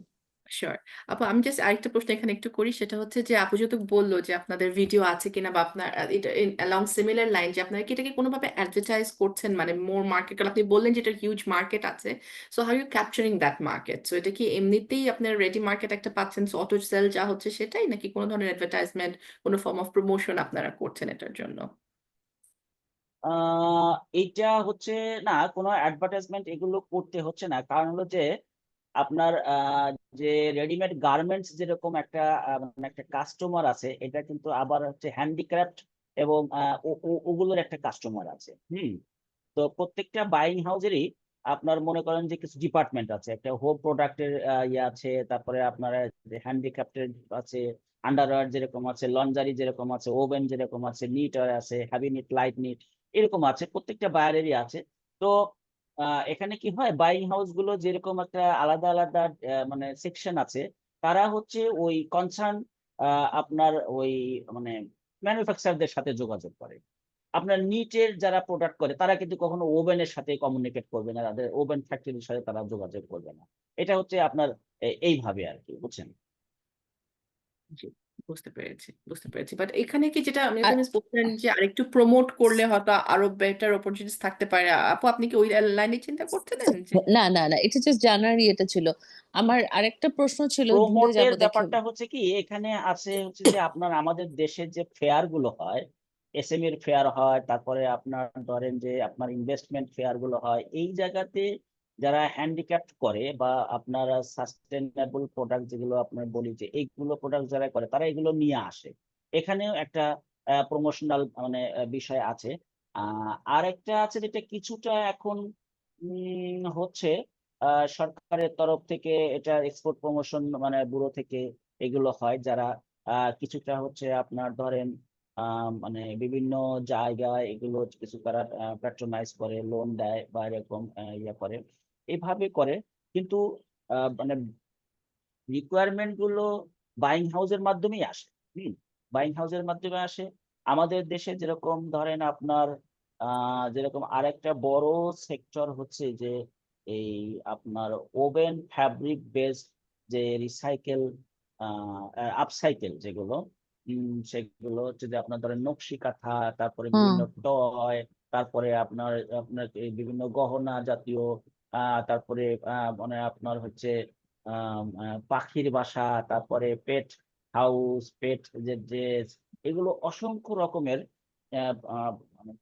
A: শিওর। আপু আমি জাস্ট আরেকটা প্রশ্ন এখানে একটু করি, সেটা হচ্ছে যে আপু যেহেতু বললো যে আপনাদের ভিডিও আছে কিনা, বা আপনার এটা অ্যালং সিমিলার লাইন, যে আপনারা কি এটাকে কোনোভাবে অ্যাডভার্টাইজ করছেন, মানে মোর মার্কেট, কারণ আপনি বললেন যে এটা হিউজ মার্কেট আছে। So how you capturing that market? So এটা কি এমনিতেই আপনার রেডি মার্কেট একটা পাচ্ছেন, সো অটো সেল যা হচ্ছে সেটাই, নাকি কোনো ধরনের অ্যাডভার্টাইজমেন্ট, কোনো ফর্ম অফ প্রমোশন আপনারা করছেন এটার জন্য?
B: এইটা হচ্ছে না, কোনো অ্যাডভার্টাইজমেন্ট এগুলো করতে হচ্ছে না, কারণ হলো যে আপনার যে রেডিমেড গার্মেন্টস যেরকম একটা মানে একটা কাস্টমার আছে, এটা কিন্তু আবার হচ্ছে হ্যান্ডিক্রাফট এবং ওগুলোর একটা কাস্টমার আছে। হুম, তো প্রত্যেকটা বাইং হাউসেরই আপনার মনে করেন যে কিছু ডিপার্টমেন্ট আছে, একটা হোম প্রোডাক্টের ইয়ে আছে, তারপরে আপনার হ্যান্ডিক্রাফটের আছে, আন্ডারওয়্যার যেরকম আছে, লন্ডারি যেরকম আছে, ওভেন যেরকম আছে, নিট আছে, হ্যাভি নিট, লাইট নিট, এরকম আছে, প্রত্যেকটা বায়ারেরই আছে। তো এখানে কি হয়, বাইং হাউস গুলো যেরকম একটা আলাদা আলাদা মানে সেকশন আছে, তারা হচ্ছে ওই কনসার্ন আপনার ওই মানে ম্যানুফ্যাকচারদের সাথে যোগাযোগ করে। আপনার নিটের যারা প্রোডাক্ট করে তারা কিন্তু কখনো ওভেনের সাথে কমিউনিকেট করবে না, তাদের ওভেন ফ্যাক্টরির সাথে তারা যোগাযোগ করবে না। এটা হচ্ছে আপনার এইভাবে আর কি, বুঝছেন?
A: জি, বুঝতে পেরেছি, বুঝতে পেরেছি। বাট এখানে কি যেটা আমি
C: আর
A: মিস বলছিলেন যে আরেকটু প্রমোট করলে হয়তো আরো বেটার অপরচুনিটিস থাকতে পারে, আপু আপনি কি ওই লাইনে চিন্তা করছিলেন যে?
C: না না না, এটা জাস্ট জানারই এটা ছিল। আমার আরেকটা প্রশ্ন ছিল, ভুলে যাব
B: প্রমোটের
C: দেখে।
B: ব্যাপারটা হচ্ছে কি, এখানে আছে হচ্ছে যে আপনার আমাদের দেশের যে ফেয়ার গুলো হয়, এসএমই এর ফেয়ার হয়, তারপরে আপনার ধরেন যে আপনার ইনভেস্টমেন্ট ফেয়ার গুলো হয়, এই জায়গাতে যারা হ্যান্ডিক্যাপ্ট করে বা আপনার সাস্টেনেবল প্রোডাক্ট যেগুলো আপনার বলি যে এইগুলো প্রোডাক্ট যারা করে তারা এগুলো নিয়ে আসে। এখানেও একটা প্রমোশনাল মানে বিষয় আছে। আর একটা আছে যেটা কিছুটা এখন হচ্ছে সরকারের তরফ থেকে, এটা এক্সপোর্ট প্রমোশন মানে ব্যুরো থেকে এগুলো হয়, যারা কিছুটা হচ্ছে আপনার ধরেন মানে বিভিন্ন জায়গায় এগুলো কিছু তারা প্যাট্রোনাইজ করে, লোন দেয় বা এরকম ইয়ে করে, এইভাবে করে। কিন্তু মানে রিকোয়ারমেন্ট গুলো বাইং হাউসের মাধ্যমেই আসে। বাইং হাউসের মাধ্যমে আসে। আমাদের দেশে যেরকম ধরেন আপনার যেরকম আরেকটা বড় সেক্টর হচ্ছে যে এই আপনার ওভেন ফ্যাব্রিক বেসড যে রিসাইকেল আপসাইকেল যেগুলো, সেগুলো হচ্ছে যে আপনার ধরেন নকশি কাঁথা, তারপরে
C: হুম
B: বিভিন্ন টয়, তারপরে আপনার আপনার এই বিভিন্ন গহনা জাতীয়, তারপরে মানে আপনার হচ্ছে পাখির বাসা, তারপরে পেট হাউস, পেট যে ড্রেস, এগুলো অসংখ্য রকমের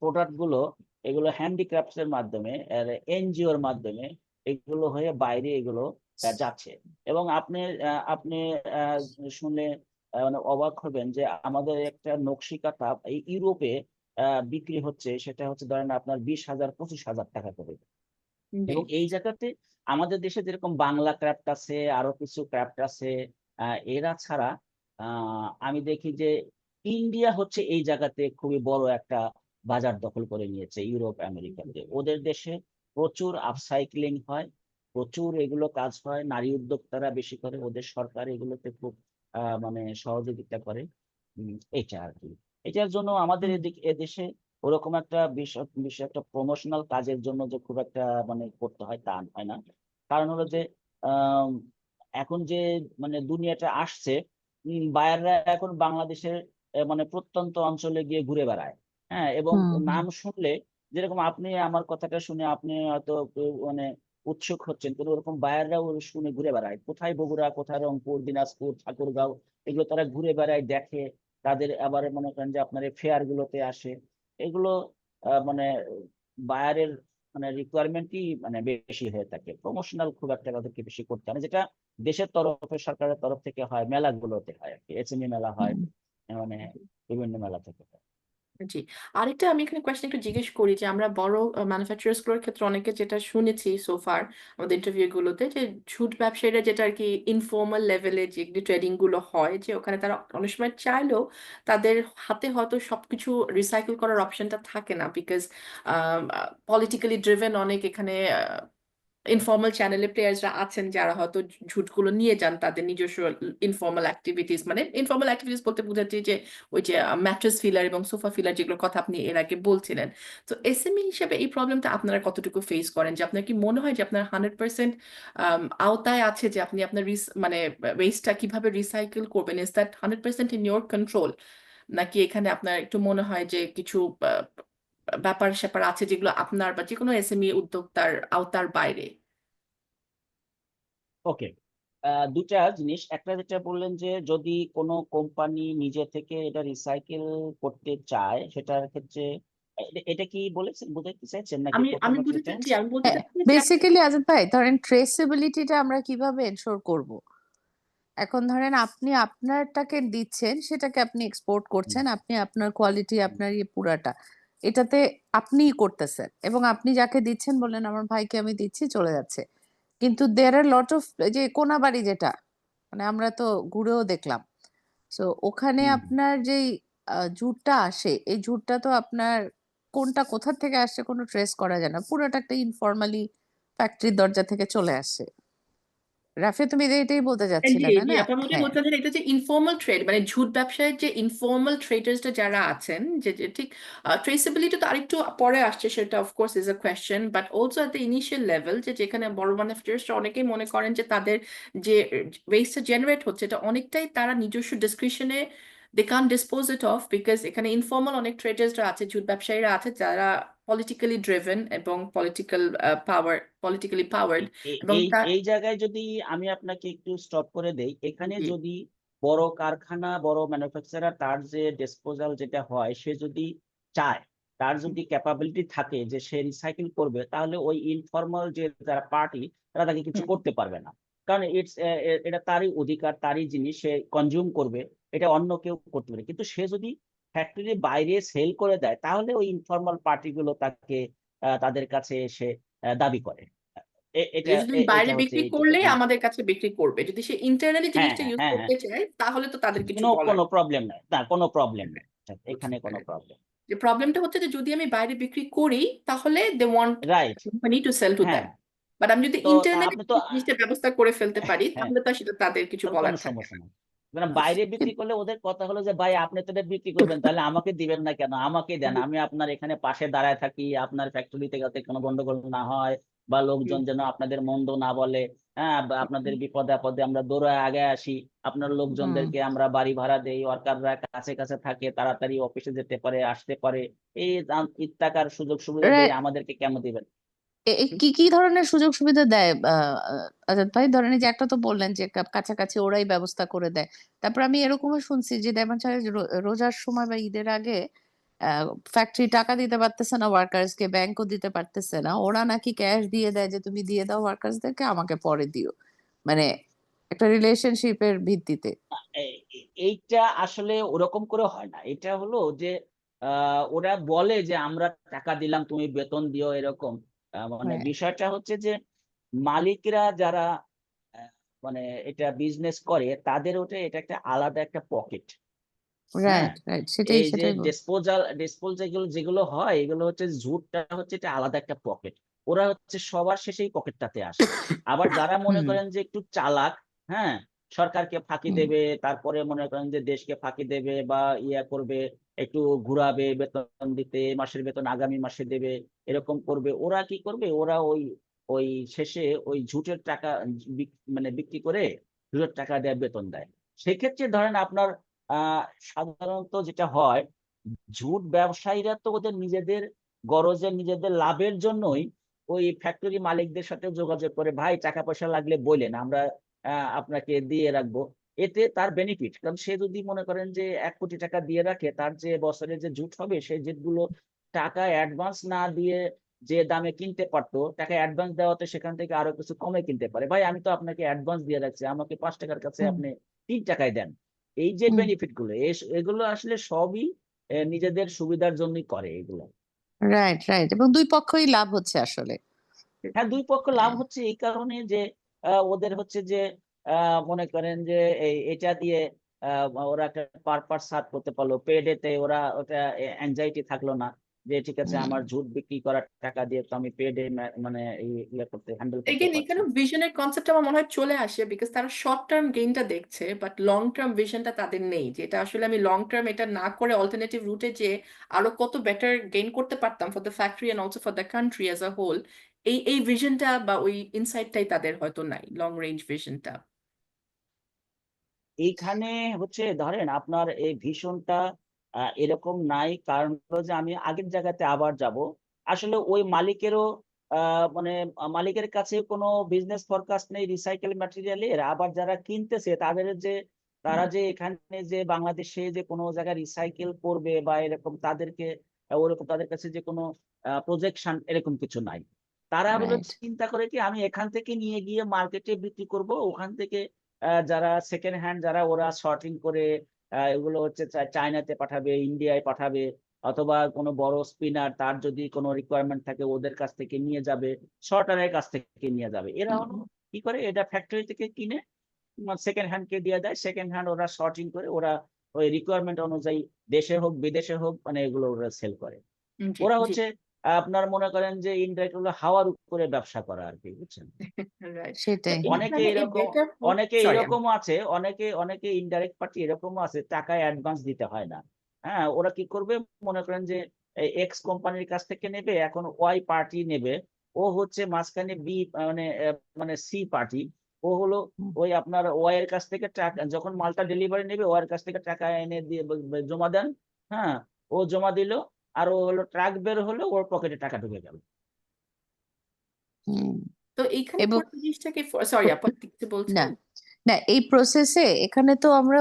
B: প্রোডাক্ট গুলো, এগুলো হ্যান্ডিক্রাফটস এর মাধ্যমে, এনজিওর মাধ্যমে এগুলো হয়ে বাইরে এগুলো যাচ্ছে। এবং আপনি আপনি আহ, শুনে মানে অবাক হবেন যে আমাদের একটা নকশি কাঁথা এই ইউরোপে বিক্রি হচ্ছে, সেটা হচ্ছে ধরেন আপনার 20,000 25,000 টাকা করে।
A: জি।
B: এবং এই জায়গাতে আমাদের দেশে যেরকম বাংলা ক্রাফট আছে, আরো কিছু ক্রাফট আছে, এরা ছাড়া আমি দেখি যে ইন্ডিয়া হচ্ছে এই জায়গাতে খুবই বড় একটা বাজার দখল করে নিয়েছে। ইউরোপ আমেরিকাতে ওদের দেশে প্রচুর আপসাইক্লিং হয়, প্রচুর এগুলো কাজ হয়, নারী উদ্যোক্তারা বেশি করে, ওদের সরকার এগুলোতে খুব মানে সহযোগিতা করে। এটা আর কি। এটার জন্য আমাদের
A: হুম।
B: এদিকে এদেশে ওরকম একটা বিষয় বিষয় একটা প্রমোশনাল কাজের জন্য যে খুব একটা মানে করতে হয় তা হয় না। কারণ হলো যে আম, এখন যে মানে দুনিয়াটা আসছে, বায়াররা এখন বাংলাদেশের মানে প্রত্যন্ত অঞ্চলে গিয়ে ঘুরে বেড়ায়। হ্যাঁ, এবং
C: হুম হুম
B: নাম শুনলে, যেরকম আপনি আমার কথাটা শুনে আপনি হয়তো মানে উৎসুক হচ্ছেন, কিন্তু ওরকম বায়াররাও শুনে ঘুরে বেড়ায়, কোথায় বগুড়া, কোথায় রংপুর, দিনাজপুর, ঠাকুরগাঁও, এগুলো তারা ঘুরে বেড়ায়, দেখে। তাদের আবার মনে করেন যে আপনার ফেয়ার গুলোতে আসে এগুলো, মানে বায়ারের মানে রিকোয়ারমেন্টই মানে বেশি হয়ে থাকে। প্রমোশনাল খুব একটা তাদেরকে বেশি করতে হয় না, যেটা দেশের তরফে সরকারের তরফ থেকে হয়, মেলাগুলোতে হয় আর কি, এসএমই মেলা হয়,
C: হুম।
B: মানে বিভিন্ন মেলা থেকে হয়।
A: জি। আরেকটা আমি এখানে কোয়েশ্চেন একটু জিজ্ঞেস করি যে আমরা বড় ম্যানুফ্যাকচারার্স গুলোর ক্ষেত্রে অনেকে যেটা শুনেছি সোফার আমাদের ইন্টারভিউ গুলোতে, যে ঝুট ব্যবসায়ীরা যেটা আর কি ইনফর্মাল লেভেলে যে ট্রেডিং গুলো হয়, যে ওখানে তারা অনেক সময় চাইলেও তাদের হাতে হয়তো সবকিছু রিসাইকেল করার অপশনটা থাকে না, বিকজ পলিটিক্যালি ড্রিভেন অনেক এখানে ইনফর্মাল চ্যানেলে প্লেয়ার্সরা আছেন যারা হয়তো ঝুটগুলো নিয়ে যান তাদের নিজস্ব ইনফর্মাল অ্যাক্টিভিটিস, মানে ইনফর্মাল অ্যাক্টিভিটিস বলতে বোঝাচ্ছি যে ওই যে ম্যাট্রেস ফিলার এবং সোফা ফিলার যেগুলোর কথা আপনি এর আগে বলছিলেন। তো এসএমই হিসেবে এই প্রবলেমটা আপনারা কতটুকু ফেস করেন, যে আপনার কি মনে হয় যে আপনার 100% আওতায় আছে যে আপনি আপনার মানে ওয়েস্টটা কিভাবে রিসাইকেল করবেন, is that 100% in your control, নাকি এখানে আপনার একটু মনে হয় যে কিছু ব্যাপার স্যাপার আছে যেগুলো আপনার বা যে কোনো এসএমই উদ্যোক্তার আওতার বাইরে?
B: ওকে, দুটা জিনিস। একটা যেটা বললেন যে যদি কোনো কোম্পানি নিজে থেকে এটা রিসাইকেল করতে চায় সেটার ক্ষেত্রে, এটা কি বলেছেন, বুঝাতে চাইছেন নাকি
A: আমি
B: প্রথম
A: আমি
B: কথা
A: বুঝতে
B: এটা?
A: জি আমি বলতে
C: হ্যাঁ,
A: চাচ্ছি যে
C: বেসিক্যালি আজাদ ভাই, ধরেন ট্রেসেবিলিটিটা আমরা কিভাবে এনশোর করব? এখন ধরেন আপনি আপনারটাকে দিচ্ছেন, সেটাকে আপনি এক্সপোর্ট
B: হুম,
C: করছেন, আপনি আপনার কোয়ালিটি,
B: হুম,
C: আপনার ইয়ে পুরাটা এটাতে আপনিই করতেছেন, এবং আপনি যাকে দিচ্ছেন বললেন আমার ভাইকে আমি দিচ্ছি, চলে যাচ্ছে। কিন্তু দেয়ার আর লট অফ, যে কোনাবাড়ি যেটা, মানে আমরা তো ঘুরেও দেখলাম, সো ওখানে
B: হুম,
C: আপনার যেই জুটটা আসে, এই জুটটা তো আপনার কোনটা কোথা থেকে আসছে কোনো ট্রেস করা যায় না, পুরোটা একটা ইনফর্মালি ফ্যাক্টরির দরজা থেকে চলে আসে। রাফি, তুমি এটাই বলতে
A: জি
C: চাচ্ছিলে, তাই
A: জি
C: না?
A: আপনার মনে
C: হ্যাঁ।
A: বলতে চাচ্ছেন এটা যে ইনফর্মাল ট্রেড, মানে ঝুট ব্যবসায়ের যে ইনফর্মাল ট্রেডার্সটা যারা আছেন, যে যে ঠিক ট্রেসেবিলিটি তো আরেকটু পরে আসছে, সেটা of course is a question, but also at the initial level, যে যেখানে বড় ম্যানুফ্যাকচারার্সরা অনেকেই মনে করেন যে তাদের যে ওয়েস্টটা জেনারেট হচ্ছে এটা অনেকটাই তারা নিজস্ব ডিসক্রিশনে দে কান ডিসপোজ ইট অফ, বিকজ এখানে ইনফর্মাল অনেক ট্রেডার্সরা আছে, ঝুট ব্যবসায়ীরা আছে যারা পলিটিক্যালি ড্রিভেন এবং পলিটিক্যালি পাওয়ার্ড, এবং
B: এই
A: তার
B: এই জায়গায় যদি আমি আপনাকে একটু স্টপ করে দেই, এখানে
A: জি
B: যদি বড় কারখানা, বড় ম্যানুফ্যাকচারার, তার যে ডিসপোজাল যেটা হয়, সে যদি চায়, তার যদি ক্যাপাবিলিটি থাকে যে সে রিসাইকেল করবে, তাহলে ওই ইনফর্মাল যে যারা পার্টি, তারা তাকে কিছু
A: হুম
B: করতে পারবে না। কারণ এটা তারই অধিকার, তারই জিনিস, সে কনজিউম করবে, এটা অন্য কেউ করতে পারে। কিন্তু সে যদি ফ্যাক্টরির বাইরে সেল করে দেয়, তাহলে ওই ইনফর্মাল পার্টিগুলো তাকে তাদের কাছে এসে দাবি করে। এটা
A: যদি তুমি বাইরে
B: এটা হচ্ছে
A: বিক্রি
B: এইটুকু।
A: করলেই
B: হ্যাঁ,
A: আমাদের কাছে বিক্রি করবে, যদি সে ইন্টারনালি
B: হ্যাঁ,
A: জিনিসটা
B: হ্যাঁ,
A: ইউজ
B: হ্যাঁ, হ্যাঁ,
A: করতে চায় তাহলে তো তাদের কিছু
B: কোনো
A: বলার
B: কোনো প্রবলেম নাই, না কোনো প্রবলেম নেই,
A: বুঝতে
B: এখানে কোনো
A: পেরেছি।
B: প্রবলেম।
A: যে প্রবলেমটা হচ্ছে যে যদি আমি বাইরে বিক্রি করি তাহলে they want
B: right.
A: Company to sell to
B: হ্যাঁ,
A: দ্যাম, বাট আমি যদি
B: তো
A: ইন্টারনালি
B: আপনি তো
A: জিনিসটা ব্যবস্থা করে ফেলতে পারি
B: হ্যাঁ,
A: তাহলে তো সেটা তাদের কিছু
B: তাহলে
A: বলার
B: কোনো
A: থাকে
B: সমস্যা
A: না।
B: নেই। মানে
A: বুঝতে
B: বাইরে বিক্রি
A: পেরেছি।
B: করলে ওদের কথা হলো যে, ভাই আপনি তো এটা বিক্রি করবেন, তাহলে আমাকে দিবেন না কেন? আমাকে দেন, আমি আপনার এখানে পাশে দাঁড়ায় থাকি, আপনার ফ্যাক্টরিতে যাতে কোনো গন্ডগোল না হয়, বা লোকজন যেন আপনাদের মন্দ না বলে। হ্যাঁ, বা আপনাদের বিপদে আপদে আমরা দৌড়ায় আগে আসি, আপনার
C: হুম।
B: লোকজনদেরকে আমরা বাড়ি ভাড়া দেই, ওয়ার্কাররা কাছে কাছে থাকে, তাড়াতাড়ি অফিসে যেতে পারে, আসতে পারে। এই ইত্যাকার সুযোগ সুবিধা দেয়,
C: Right.
B: আমাদেরকে কেন দিবেন?
C: কি কি ধরনের সুযোগ সুবিধা দেয় আজাদ ভাই? ধরেন এই যে একটা তো বললেন যে কাছাকাছি ওরাই ব্যবস্থা করে দেয়, তারপর আমি এরকমও শুনছি যে দেখবেন রোজার সময় বা ঈদের আগে ফ্যাক্টরি টাকা দিতে পারতেছে না ওয়ার্কার্স কে, ব্যাংকও দিতে পারতেছে না, ওরা নাকি ক্যাশ দিয়ে দেয় যে তুমি দিয়ে দাও ওয়ার্কার্সদেরকে, আমাকে পরে দিও, মানে একটা রিলেশনশিপের ভিত্তিতে।
B: এইটা আসলে ওরকম করে হয় না। এটা হলো যে ওরা বলে যে আমরা টাকা দিলাম, তুমি বেতন দিও, এরকম। মানে
C: হ্যাঁ,
B: বিষয়টা হচ্ছে যে মালিকরা যারা আহ, মানে এটা বিজনেস করে, তাদের ওটা এটা একটা আলাদা একটা পকেট। হ্যাঁ,
C: রাইট রাইট, সেটাই
B: এই যে
C: সেটাই
B: ডিসপোজাল যেগুলো হয়, এগুলো হচ্ছে ঝুটটা হচ্ছে এটা আলাদা একটা পকেট। ওরা হচ্ছে সবার শেষে এই পকেটটাতে আসে। আবার যারা মনে
C: হুম
B: করেন যে একটু চালাক, হ্যাঁ, সরকারকে ফাঁকি
C: হুম
B: দেবে, তারপরে মনে করেন যে দেশকে ফাঁকি দেবে বা ইয়া করবে, একটু ঘুরাবে, বেতন দিতে মাসের বেতন আগামী মাসে দেবে, এরকম করবে। ওরা কি করবে, ওরা ওই ওই শেষে ওই ঝুটের টাকা মানে বিক্রি করে ঝুটের টাকা দেয়, বেতন দেয়। সেক্ষেত্রে ধরেন আপনার আহ সাধারণত যেটা হয়, ঝুট ব্যবসায়ীরা তো ওদের নিজেদের গরজে, নিজেদের লাভের জন্যই ওই ফ্যাক্টরি মালিকদের সাথে যোগাযোগ করে, ভাই টাকা পয়সা লাগলে বললেন, আমরা আপনাকে দিয়ে রাখবো। এতে তার বেনিফিট, কারণ সে যদি মনে করেন যে 1 কোটি টাকা দিয়ে রাখে, তার যে বছরে যে ঝুট হবে, সেই ঝুটগুলো টাকা অ্যাডভান্স না দিয়ে যে দামে কিনতে পারতো, টাকা অ্যাডভান্স দেওয়াতে সেখান থেকে আরো কিছু কমে কিনতে পারে। ভাই আমি তো আপনাকে অ্যাডভান্স দিয়ে রাখছি, আমাকে 5 টাকার কাছে
C: হুম
B: আপনি 3 টাকায় দেন। এই যে
C: হুম
B: বেনিফিট গুলো, এগুলো আসলে সবই নিজেদের সুবিধার জন্যই করে এগুলো।
C: রাইট রাইট, এবং দুই পক্ষই লাভ হচ্ছে আসলে।
B: হ্যাঁ, দুই পক্ষ লাভ
C: হ্যাঁ।
B: হচ্ছে এই কারণে যে ওদের হচ্ছে যে মনে করেন যে এটা দিয়ে ওরা একটা পারপাস সার্ভ করতে পারলো, পেডেতে ওরা ওটা অ্যাংজাইটি থাকলো না, যে ঠিক আছে
C: হুম
B: আমার ঝুট বিক্রি করার টাকা দিয়ে তো আমি পেডে মানে ইয়ে করতে হ্যান্ডেল করতে
A: এগেন
B: পারছি।
A: এখানে ভিশনের কনসেপ্ট আমার মনে হয় চলে আসে, বিকজ তারা শর্ট টার্ম গেইনটা দেখছে বাট লং টার্ম ভিশনটা তাদের নেই, যেটা আসলে আমি লং টার্ম এটা না করে অল্টারনেটিভ রুটে যে আরো কত বেটার গেইন করতে পারতাম for the factory and also for the country as a whole. এই ভিশনটা বা ওই ইনসাইটটাই তাদের হয়তো নাই, লং রেঞ্জ ভিশনটা।
B: এইখানে হচ্ছে ধরেন আপনার এই ভীষণটা এরকম নাই, কারণ হলো যে আমি আগের জায়গাতে আবার যাব। আসলে ওই মালিকেরও মানে মালিকের কাছে কোনো বিজনেস ফরকাস্ট নেই রিসাইকেল ম্যাটেরিয়ালের। আবার যারা কিনতেছে তাদের যে, তারা যে এখানে যে বাংলাদেশে যে কোনো জায়গায় রিসাইকেল করবে বা এরকম, তাদেরকে ওরকম তাদের কাছে যে কোনো প্রজেকশন এরকম কিছু নাই। তারা হলো
C: রাইট।
B: চিন্তা করে কি, আমি এখান থেকে নিয়ে গিয়ে মার্কেটে বিক্রি করব, ওখান থেকে যারা সেকেন্ড হ্যান্ড, যারা ওরা শর্টিং করে এগুলো হচ্ছে চায়নাতে পাঠাবে, ইন্ডিয়ায় পাঠাবে, অথবা কোনো বড় স্পিনার তার যদি কোনো রিকোয়ারমেন্ট থাকে ওদের কাছ থেকে নিয়ে যাবে, শর্টারের কাছ থেকে নিয়ে যাবে। এরা হলো কি করে, এটা ফ্যাক্টরি থেকে কিনে সেকেন্ড হ্যান্ড কে দিয়ে দেয়, সেকেন্ড হ্যান্ড ওরা শর্টিং করে ওরা ওই রিকোয়ারমেন্ট অনুযায়ী দেশে হোক বিদেশে হোক মানে এগুলো ওরা সেল করে।
A: জি
B: ওরা
A: জি
B: হচ্ছে আপনার মনে করেন যে ইনডাইরেক্ট হলো হাওয়ার উপরে ব্যবসা করা আর কি, বুঝছেন?
A: রাইট। তো
C: সেটাই।
B: অনেকে
A: এইখানে এই
B: এরকম
A: বেটার ফুড,
B: অনেকে
A: সরি
B: এরকমও আছে, অনেকে ইনডাইরেক্ট পার্টি এরকমও আছে, টাকা অ্যাডভান্স দিতে হয় না। হ্যাঁ, ওরা কি করবে, মনে করেন যে এক্স কোম্পানির কাছ থেকে নেবে, এখন ওয়াই পার্টি নেবে, ও হচ্ছে মাঝখানে বি মানে সি পার্টি, ও হলো
C: হুম,
B: ওই আপনার ওয়াই এর কাছ থেকে টাকা, যখন মালটা ডেলিভারি নেবে ওয়াই এর কাছ থেকে টাকা এনে দিয়ে জমা দেন। হ্যাঁ, ও জমা দিল, আর ও হলো ট্রাক বের হলো, ওর পকেটে টাকা ঢুকে গেল।
C: হুম।
A: তো এইখানে
C: এবং
A: পুরো জিনিসটাকে, সরি আপু আপনি কিছু
C: না
A: বলছিলেন?
C: না এই প্রসেসে এখানে তো আমরা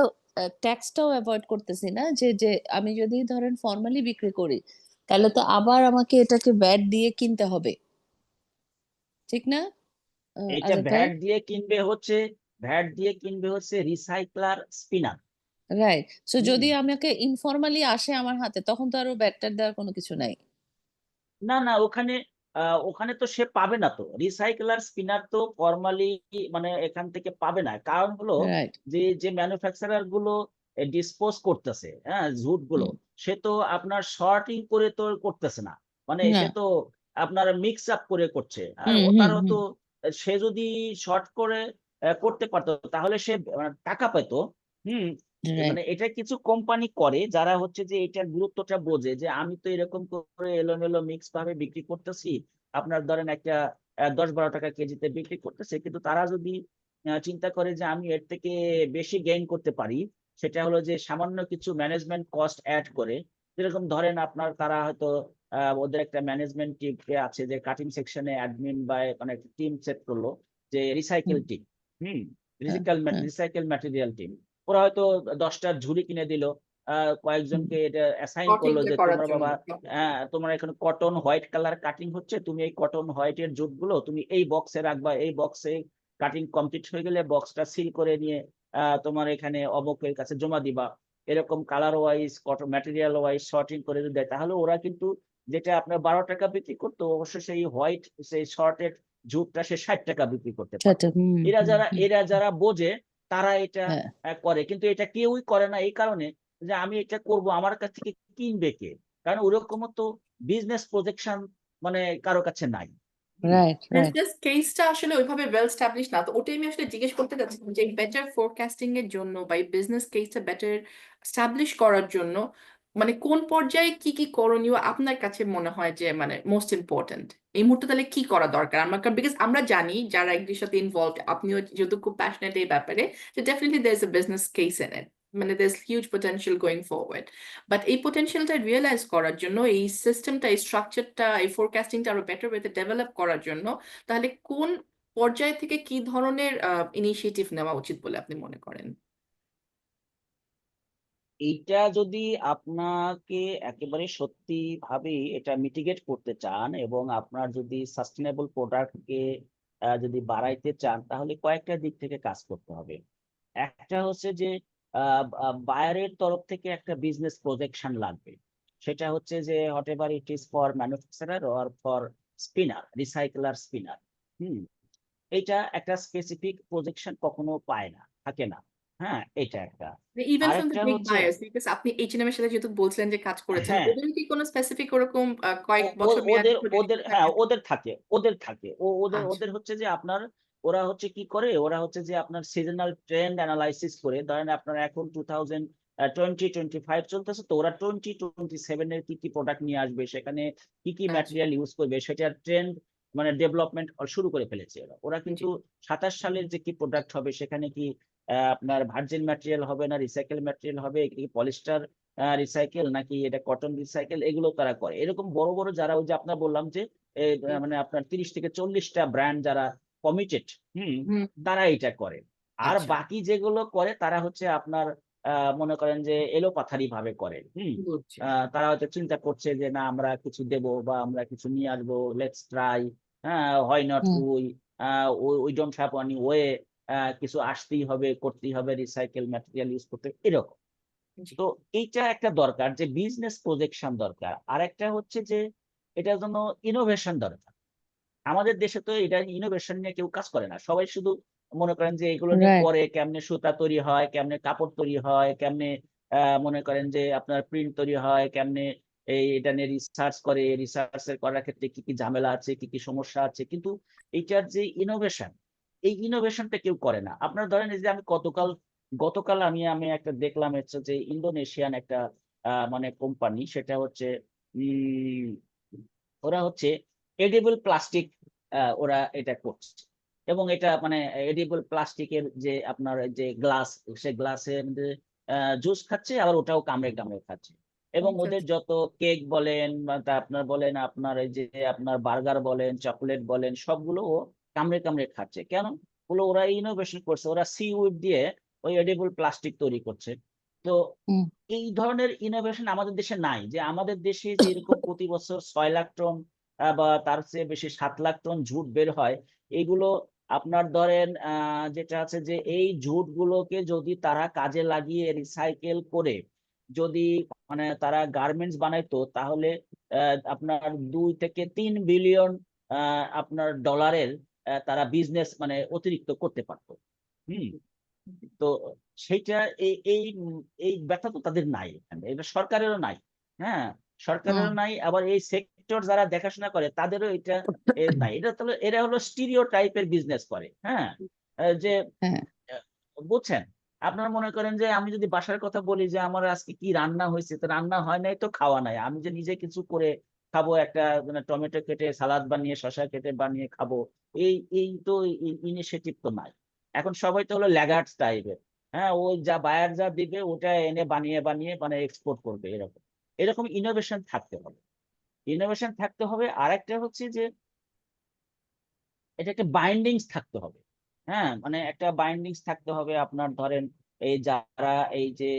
C: ট্যাক্সটাও অ্যাভয়েড করতেছি না, যে যে আমি যদি ধরেন ফর্মালি বিক্রি করি তাহলে তো আবার আমাকে এটাকে ভ্যাট দিয়ে কিনতে হবে, ঠিক না
B: এইটা
C: আজাদ ভাই?
B: ভ্যাট দিয়ে কিনবে হচ্ছে রিসাইক্লার স্পিনার।
C: রাইট। সো
B: হুম,
C: যদি আমাকে ইনফর্মালি আসে আমার হাতে তখন তো আরো ভ্যাট দেওয়ার কোনো কিছু নাই।
B: না না, ওখানে তো সে পাবে না, তো রিসাইকেলার স্পিনার তো ফর্মালি মানে এখান থেকে পাবে না, কারণ হলো
C: রাইট।
B: যে যে ম্যানুফ্যাকচারার গুলো ডিসপোজ করতেছে, হ্যাঁ, ঝুট গুলো,
C: হুম।
B: সে তো আপনার শর্টিং করে তো করতেছে না, মানে
C: না।
B: সে তো আপনার মিক্স আপ করে করছে। আর
C: হুম
B: ও
C: হুম
B: তারও তো
C: হুম।
B: সে যদি শর্ট করে করতে পারতো তাহলে সে টাকা পেতো। হুম,
C: রাইট।
B: মানে এটা কিছু কোম্পানি করে যারা হচ্ছে যে এটার গুরুত্বটা বোঝে, যে আমি তো এরকম করে এলোমেলো মিক্স ভাবে বিক্রি করতেছি, আপনার ধরেন একটা 10-12 টাকা কেজিতে বিক্রি করতেছে, কিন্তু তারা যদি চিন্তা করে যে আমি এর থেকে বেশি গেইন করতে পারি, সেটা হলো যে সামান্য কিছু ম্যানেজমেন্ট কস্ট অ্যাড করে, যেরকম ধরেন আপনার তারা হয়তো ওদের একটা ম্যানেজমেন্ট টিম আছে, যে কাটিং সেকশনে অ্যাডমিন বা মানে একটা টিম সেট করলো, যে রিসাইকেল
C: হুম।
B: টিম। হুম,
C: হ্যাঁ হ্যাঁ।
B: Recycle material team. ওরা হয়তো 10টা ঝুড়ি কিনে দিল,
C: হুম।
B: কয়েকজনকে এটা অ্যাসাইন করলো
A: শর্টিংটা
B: যে
A: করার
B: তোমরা
A: জন্য।
B: বাবা, তোমার এখানে কটন হোয়াইট কালার কাটিং হচ্ছে, তুমি এই কটন হোয়াইটের জুট গুলো তুমি এই বক্সে রাখবা, এই বক্সে কাটিং কমপ্লিট হয়ে গেলে বক্সটা সিল করে নিয়ে তোমার এখানে অমুকের কাছে জমা দিবা। এরকম colour wise, cotton material wise sorting করে যদি দেয়, তাহলে ওরা কিন্তু যেটা আপনার 12 টাকা বিক্রি করতো, অবশ্য সেই হোয়াইট সেই শর্টের জুটটা সে 60 টাকা বিক্রি করতে
C: আচ্ছা।
B: পারতো।
C: হুম হুম হুম।
B: এরা যারা বোঝে, তারা এটা
C: হ্যাঁ।
B: করে, কিন্তু এটা কেউই করে না এই কারণে যে আমি এটা করব, আমার কাছ থেকে কিনবে কে? কারণ ওরকম তো বিজনেস প্রজেকশন মানে কারো কাছে নাই। হুম,
C: রাইট রাইট।
A: বিজনেস কেসটা আসলে ওইভাবে ওয়েল স্টাবলিশ না, তো ওটাই আমি আসলে জিজ্ঞেস করতে চাচ্ছিলাম যে বেটার ফোরকাস্টিং এর জন্য বা বিজনেস কেসটা বেটার স্টাবলিশ করার জন্য মানে কোন পর্যায়ে কি কি করণীয় আপনার কাছে মনে হয় যে মানে মোস্ট ইম্পর্ট্যান্ট এই মুহূর্তে, তাহলে কি করা দরকার আমার? বিকজ আমরা জানি যারা এগুলির সাথে ইনভলভ, আপনিও যেহেতু খুব প্যাশনেট এই ব্যাপারে, যে definitely there is a business case in it, মানে there is huge potential going forward. But এই পোটেনশিয়ালটা রিয়েলাইজ করার জন্য এই সিস্টেমটা, এই স্ট্রাকচারটা, এই ফোরকাস্টিংটা আরো বেটার ওয়েতে ডেভেলপ করার জন্য তাহলে কোন পর্যায় থেকে কি ধরনের ইনিশিয়েটিভ নেওয়া উচিত বলে আপনি মনে করেন?
B: এইটা যদি আপনাকে একেবারে সত্যি ভাবে এটা মিটিগেট করতে চান, এবং আপনার যদি সাস্টেনেবল প্রোডাক্টকে যদি বাড়াইতে চান, তাহলে কয়েকটা দিক থেকে কাজ করতে হবে। একটা হচ্ছে যে বায়ারের তরফ থেকে একটা বিজনেস প্রজেকশন লাগবে। সেটা হচ্ছে যে whatever it is for manufacturer or for spinner, recycler spinner. হুম, এইটা একটা স্পেসিফিক প্রজেকশন কখনো পায় না, থাকে না। হ্যাঁ, এটা একটা।
A: ইভেন ফ্রম দ্য
B: আরেকটা
A: বিগ
B: হচ্ছে,
A: বায়ার্স, বিকজ আপনি এইচএনএম এর সাথে যেহেতু বলছিলেন যে কাজ করেছেন,
B: হ্যাঁ,
A: ওদের কি কোনো স্পেসিফিক ওরকম কয়েক বছর মেয়াদী
B: ওদের
A: প্রজেক্ট
B: ওদের হ্যাঁ,
A: থাকে?
B: ওদের থাকে
A: আচ্ছা।
B: ওদের হচ্ছে যে আপনার, ওরা হচ্ছে কি করে, ওরা হচ্ছে যে আপনার সিজনাল ট্রেন্ড অ্যানালাইসিস করে, ধরেন আপনার এখন 2020-25 চলতেছে, তো ওরা 2027 এর কি কি প্রোডাক্ট নিয়ে আসবে, সেখানে কি কি
A: আচ্ছা।
B: ম্যাটেরিয়াল ইউজ করবে, সেটার ট্রেন্ড মানে ডেভেলপমেন্ট শুরু করে ফেলেছে ওরা
A: জি।
B: কিন্তু 27 সালের যে কি প্রোডাক্ট হবে, সেখানে কি আপনার ভার্জিন ম্যাটেরিয়াল হবে না রিসাইকেল ম্যাটেরিয়াল হবে, কি পলিস্টার রিসাইকেল নাকি এটা কটন রিসাইকেল, এগুলো তারা করে। এরকম বড় বড় যারা, ওই যে আপনার বললাম যে
A: হুম
B: মানে আপনার 30 থেকে 40টা ব্র্যান্ড যারা কমিটেড, হুম,
A: হুম।
B: তারা এটা করে। আর
A: আচ্ছা,
B: বাকি যেগুলো করে তারা হচ্ছে আপনার মনে করেন যে এলোপাথারি ভাবে করে। হুম,
A: বুঝছি।
B: তারা হয়তো চিন্তা করছে যে না আমরা কিছু দেব বা আমরা কিছু নিয়ে আসবো, লেটস ট্রাই, হ্যাঁ, হয় not
C: hmm.
B: We, we don't have any way, কিছু আসতেই হবে, করতেই হবে, রিসাইকেল ম্যাটেরিয়াল ইউজ করতে, এরকম।
A: জি।
B: তো এইটা একটা দরকার, যে বিজনেস প্রজেকশন দরকার। আর একটা হচ্ছে যে এটার জন্য ইনোভেশন দরকার। আমাদের দেশে তো এটা ইনোভেশন নিয়ে কেউ কাজ করে না, সবাই শুধু মনে করেন যে এগুলো নিয়ে
C: রাইট।
B: পড়ে, কেমনে সুতা তৈরি হয়, কেমনে কাপড় তৈরি হয়, কেমনে মনে করেন যে আপনার প্রিন্ট তৈরি হয়, কেমনে এটা নিয়ে রিসার্চ করে, রিসার্চের করার ক্ষেত্রে কি কি ঝামেলা আছে, কি কি সমস্যা আছে, কিন্তু এইটার যে ইনোভেশন, এই ইনোভেশনটা কেউ করে না। আপনার ধরেন এই যে আমি গতকাল আমি একটা দেখলাম, হচ্ছে যে ইন্দোনেশিয়ান একটা মানে কোম্পানি, সেটা হচ্ছে উম ওরা হচ্ছে এডিবল প্লাস্টিক, ওরা এটা করছে। এবং এটা মানে এডিবল প্লাস্টিকের যে আপনার যে গ্লাস, সে গ্লাসের জুস খাচ্ছে, আবার ওটাও কামড়ে কামড়ে খাচ্ছে। এবং
A: আচ্ছা
B: ওদের
A: আচ্ছা।
B: যত কেক বলেন বা তা আপনার বলেন, আপনার এই যে আপনার বার্গার বলেন, চকলেট বলেন, সবগুলো ও কামড়ে কামড়ে খাচ্ছে। কেন? বলে ওরা ইনোভেশন করছে, ওরা সিউড দিয়ে ওই এডিবল প্লাস্টিক তৈরি করছে। তো
C: হুম
B: এই ধরনের ইনোভেশন আমাদের দেশে নাই। যে আমাদের দেশে যে এরকম প্রতি বছর 6 লাখ টন বা তার চেয়ে বেশি 7 লাখ টন ঝুট বের হয়, এইগুলো আপনার ধরেন যেটা আছে যে এই ঝুট গুলোকে যদি তারা কাজে লাগিয়ে রিসাইকেল করে যদি মানে তারা গার্মেন্টস বানাইতো, তাহলে আপনার 2 থেকে 3 বিলিয়ন আপনার ডলারের তারা বিজনেস মানে অতিরিক্ত করতে পারতো। হুম। তো সেইটা এই এই এই ব্যথা তো তাদের নাই, এখানে এটা সরকারেরও নাই। হ্যাঁ,
C: হুম
B: সরকারেরও নাই, আবার এই সেক্টর যারা দেখাশোনা করে তাদেরও এটা নাই। এটা তো এরা হলো স্টিরিও টাইপের বিজনেস করে। হ্যাঁ, যে
C: হ্যাঁ
B: আহ, বুঝছেন? আপনারা মনে করেন যে আমি যদি বাসার কথা বলি যে আমার আজকে কি রান্না হয়েছে, তো রান্না হয় নাই তো খাওয়া নাই, আমি যে নিজে কিছু করে খাবো, একটা মানে টমেটো কেটে সালাদ বানিয়ে শসা কেটে বানিয়ে খাবো, এই এই তো ইনিশিয়েটিভ তো নাই। এখন সবাই তো হলো ল্যাগার্ডস টাইপের। হ্যাঁ, ওই যা বায়ার যা দিবে ওটা এনে বানিয়ে বানিয়ে মানে এক্সপোর্ট করবে, এরকম এরকম ইনোভেশন থাকতে হবে। ইনোভেশন থাকতে হবে। আরেকটা হচ্ছে যে এটা একটা বাইন্ডিংস থাকতে হবে। হ্যাঁ, মানে একটা বাইন্ডিংস থাকতে হবে। আপনার ধরেন এই যারা এই যে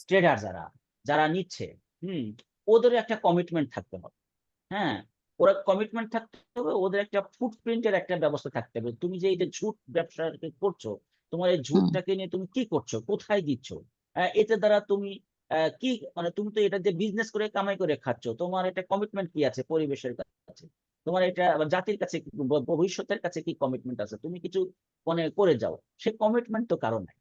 B: ট্রেডার যারা যারা নিচ্ছে, হুম, ওদের একটা কমিটমেন্ট থাকতে হবে। হ্যাঁ, ওরা কমিটমেন্ট থাকতে হবে, ওদের একটা ফুটপ্রিন্টের একটা ব্যবস্থা থাকতে হবে। তুমি যে এই যে ঝুট ব্যবসা করছো, তোমার এই
C: হুম
B: ঝুটটাকে নিয়ে তুমি কি করছো, কোথায় দিচ্ছ, এতে দ্বারা তুমি কি মানে তুমি তো এটা দিয়ে বিজনেস করে কামাই করে খাচ্ছ, তোমার একটা কমিটমেন্ট কি আছে পরিবেশের কাছে, তোমার এটা আবার জাতির কাছে ভবিষ্যতের কাছে কি কমিটমেন্ট আছে, তুমি কিছু মানে করে যাও, সে কমিটমেন্ট তো কারণ নাই।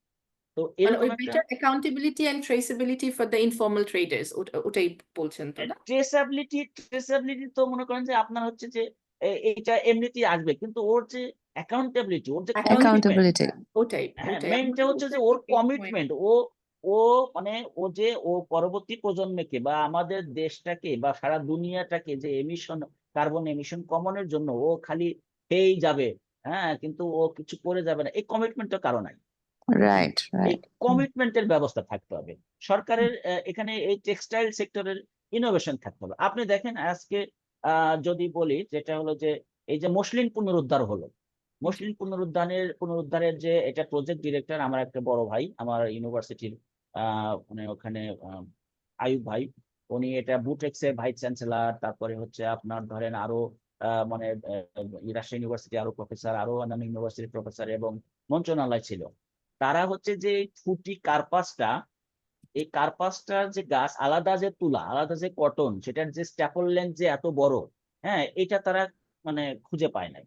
B: তো
A: মানে
B: এরকম
A: ওই
B: একটা
A: better accountability and traceability for the informal traders, ওটাই বলছেন তো না?
B: ট্রেসাবিলিটি তো মনে করেন যে আপনার হচ্ছে যে এইটা এমনিতেই আসবে, কিন্তু ওর যে অ্যাকাউন্টেবিলিটি, ওর যে কমিটমেন্ট,
C: অ্যাকাউন্টেবিলিটি
A: ওটাই
B: হ্যাঁ,
A: ওটাই
B: মেইনটা
A: আমাদের
B: হচ্ছে যে
A: ওটাই
B: ওর
A: point।
B: কমিটমেন্ট। ও মানে ও যে ও পরবর্তী প্রজন্মকে বা আমাদের দেশটাকে বা সারা দুনিয়াটাকে যে এমিশন, কার্বন এমিশন কমানোর জন্য ও খালি খেয়েই যাবে, হ্যাঁ, কিন্তু ও কিছু করে যাবে না, এই কমিটমেন্টের কারণ নাই। হুম,
C: রাইট
B: এই
C: রাইট
B: কমিটমেন্টের ব্যবস্থা থাকতে হবে সরকারের। এখানে এই টেক্সটাইল সেক্টরের ইনোভেশন থাকতে হবে। আপনি দেখেন আজকে যদি বলি, যেটা হলো যে এই যে মসলিন পুনরুদ্ধার হলো, মসলিন পুনরুদ্ধারের যে এটা প্রজেক্ট ডিরেক্টর আমার একটা বড় ভাই, আমার ইউনিভার্সিটির মানে ওখানে আয়ুব ভাই, উনি এটা বুটেক্স এর ভাইস চ্যান্সেলর, তারপরে হচ্ছে আপনার ধরেন আরো মানে রাজশাহী ইউনিভার্সিটি আরো প্রফেসর, আরো অন্যান্য ইউনিভার্সিটির প্রফেসর এবং মন্ত্রণালয় ছিল। তারা হচ্ছে যে ফুটি কার্পাসটা, এই কার্পাসটার যে গাছ আলাদা যে তুলা, আলাদা যে কটন, সেটার যে স্ট্যাপল লেন্থ যে এত বড়, হ্যাঁ, এটা তারা মানে খুঁজে পায় নাই।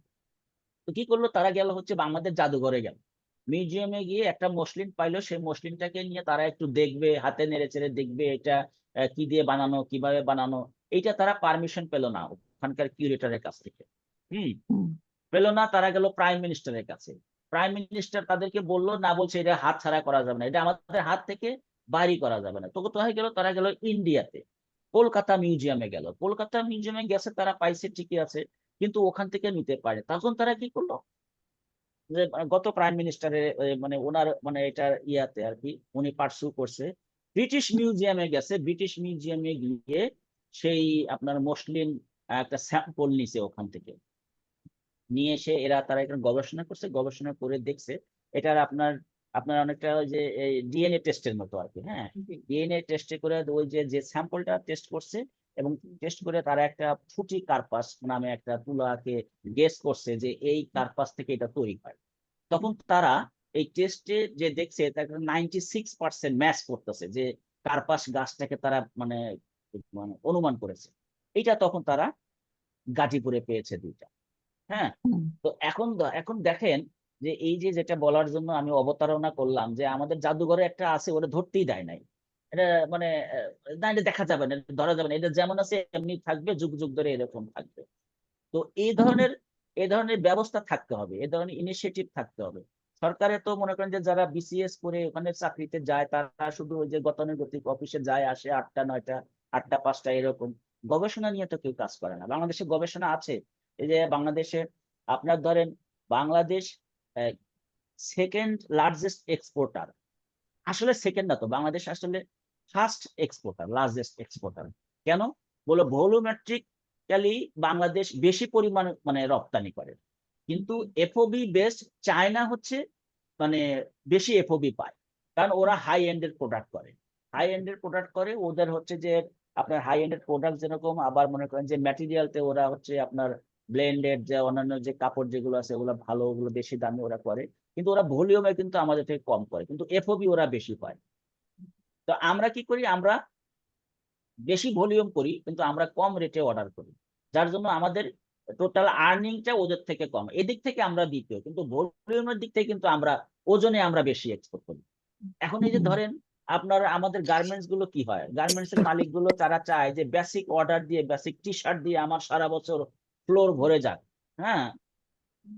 B: তো কি করলো, তারা গেল হচ্ছে বাংলাদেশ জাদুঘরে, গেল মিউজিয়ামে গিয়ে একটা মসলিন পাইলো, সেই মসলিনটাকে নিয়ে তারা একটু দেখবে, হাতে নেড়ে চেড়ে দেখবে এটা কি দিয়ে বানানো, কিভাবে বানানো। এইটা তারা পারমিশন পেল না ওখানকার কিউরেটরের কাছ থেকে। হুম, পেল না। তারা গেল প্রাইম মিনিস্টারের কাছে। প্রাইম মিনিস্টার তাদেরকে বললো, না, বলছে এটা হাত ছাড়া করা যাবে না, এটা আমাদের হাত থেকে বাইরে করা যাবে না। তো কোথায় গেল, তারা গেল ইন্ডিয়াতে, কলকাতা মিউজিয়ামে গেল। কলকাতা মিউজিয়ামে গেছে, তারা পাইছে ঠিকই আছে, কিন্তু ওখান থেকে নিতে পারে। তখন তারা কি করলো, যে গত প্রাইম মিনিস্টারের মানে ওনার মানে এটার ইয়াতে আর কি উনি পার্সু করছে, ব্রিটিশ মিউজিয়ামে গেছে, ব্রিটিশ মিউজিয়ামে গিয়ে সেই আপনার মসলিন একটা স্যাম্পল নিছে ওখান থেকে, নিয়ে এসে তারা এখানে গবেষণা করছে, গবেষণা করে দেখছে এটার আপনার আপনার অনেকটা ওই যে ডিএনএ টেস্টের মতো আর কি। হ্যাঁ,
A: জি।
B: ডিএনএ টেস্টে করে ওই যে যে স্যাম্পলটা টেস্ট করছে, এবং টেস্ট করে তারা একটা ফুটি কার্পাস নামে একটা তুলাকে গেস করছে যে এই কার্পাস থেকে এটা তৈরি হয়। তখন তারা এই টেস্টে যে দেখছে তাকে 96% ম্যাচ করতেছে, যে কার্পাস গাছটাকে তারা মানে মানে অনুমান করেছে। এটা তখন তারা গাজীপুরে পেয়েছে দুইটা। হ্যাঁ, তো এখন দেখেন যে এই যে যেটা বলার জন্য আমি অবতারণা করলাম, যে আমাদের জাদুঘরে একটা আছে, ওটা ধরতেই দেয় নাই। এটা মানে না, এটা দেখা যাবে না, এটা ধরা যাবে না, এটা যেমন আছে এমনি থাকবে, যুগ যুগ ধরে এরকম থাকবে। তো এই ধরনের ব্যবস্থা থাকতে হবে, এই ধরনের ইনিশিয়েটিভ থাকতে হবে। সরকারে তো মনে করেন যে যারা বিসিএস করে ওখানে চাকরিতে যায়, তারা শুধু ওই যে গতানুগতিক অফিসে যায় আসে, 8টা 9টা 8টা 5টা এরকম। গবেষণা নিয়ে তো কেউ কাজ করে না। বাংলাদেশে গবেষণা আছে। এই যে বাংলাদেশে আপনার ধরেন বাংলাদেশ সেকেন্ড লার্জেস্ট এক্সপোর্টার, আসলে সেকেন্ড না তো, বাংলাদেশ আসলে ফার্স্ট এক্সপোর্টার, লার্জেস্ট এক্সপোর্টার। কেন? বলে ভলিউমেট্রিক্যালি বাংলাদেশ বেশি পরিমাণ মানে রপ্তানি করে, কিন্তু এফওবি বেসড চায়না হচ্ছে মানে বেশি এফওবি পায়, কারণ ওরা হাই এন্ডের প্রোডাক্ট করে। হাই এন্ডের প্রোডাক্ট করে ওদের হচ্ছে যে আপনার হাই এন্ডের প্রোডাক্ট যেরকম, আবার মনে করেন যে ম্যাটেরিয়ালতে ওরা হচ্ছে আপনার ব্লেন্ডেড যে অন্যান্য যে কাপড় যেগুলো আছে ওগুলো ভালো, ওগুলো বেশি দামে ওরা করে, কিন্তু ওরা ভলিউমে কিন্তু আমাদের থেকে কম করে, কিন্তু এফওবি ওরা বেশি পায়। তো আমরা কি করি, আমরা বেশি ভলিউম করি কিন্তু আমরা কম রেটে অর্ডার করি, যার জন্য আমাদের টোটাল আর্নিংটা ওদের থেকে কম। এদিক থেকে আমরা দ্বিতীয়, কিন্তু ভলিউমের দিক থেকে কিন্তু আমরা ওজনে আমরা বেশি এক্সপোর্ট করি। এখন এই যে ধরেন আপনার আমাদের গার্মেন্টস গুলো কি হয়, গার্মেন্টস এর মালিক গুলো তারা চায় যে বেসিক অর্ডার দিয়ে, বেসিক টি শার্ট দিয়ে আমার সারা বছর ফ্লোর ভরে যাক। হ্যাঁ,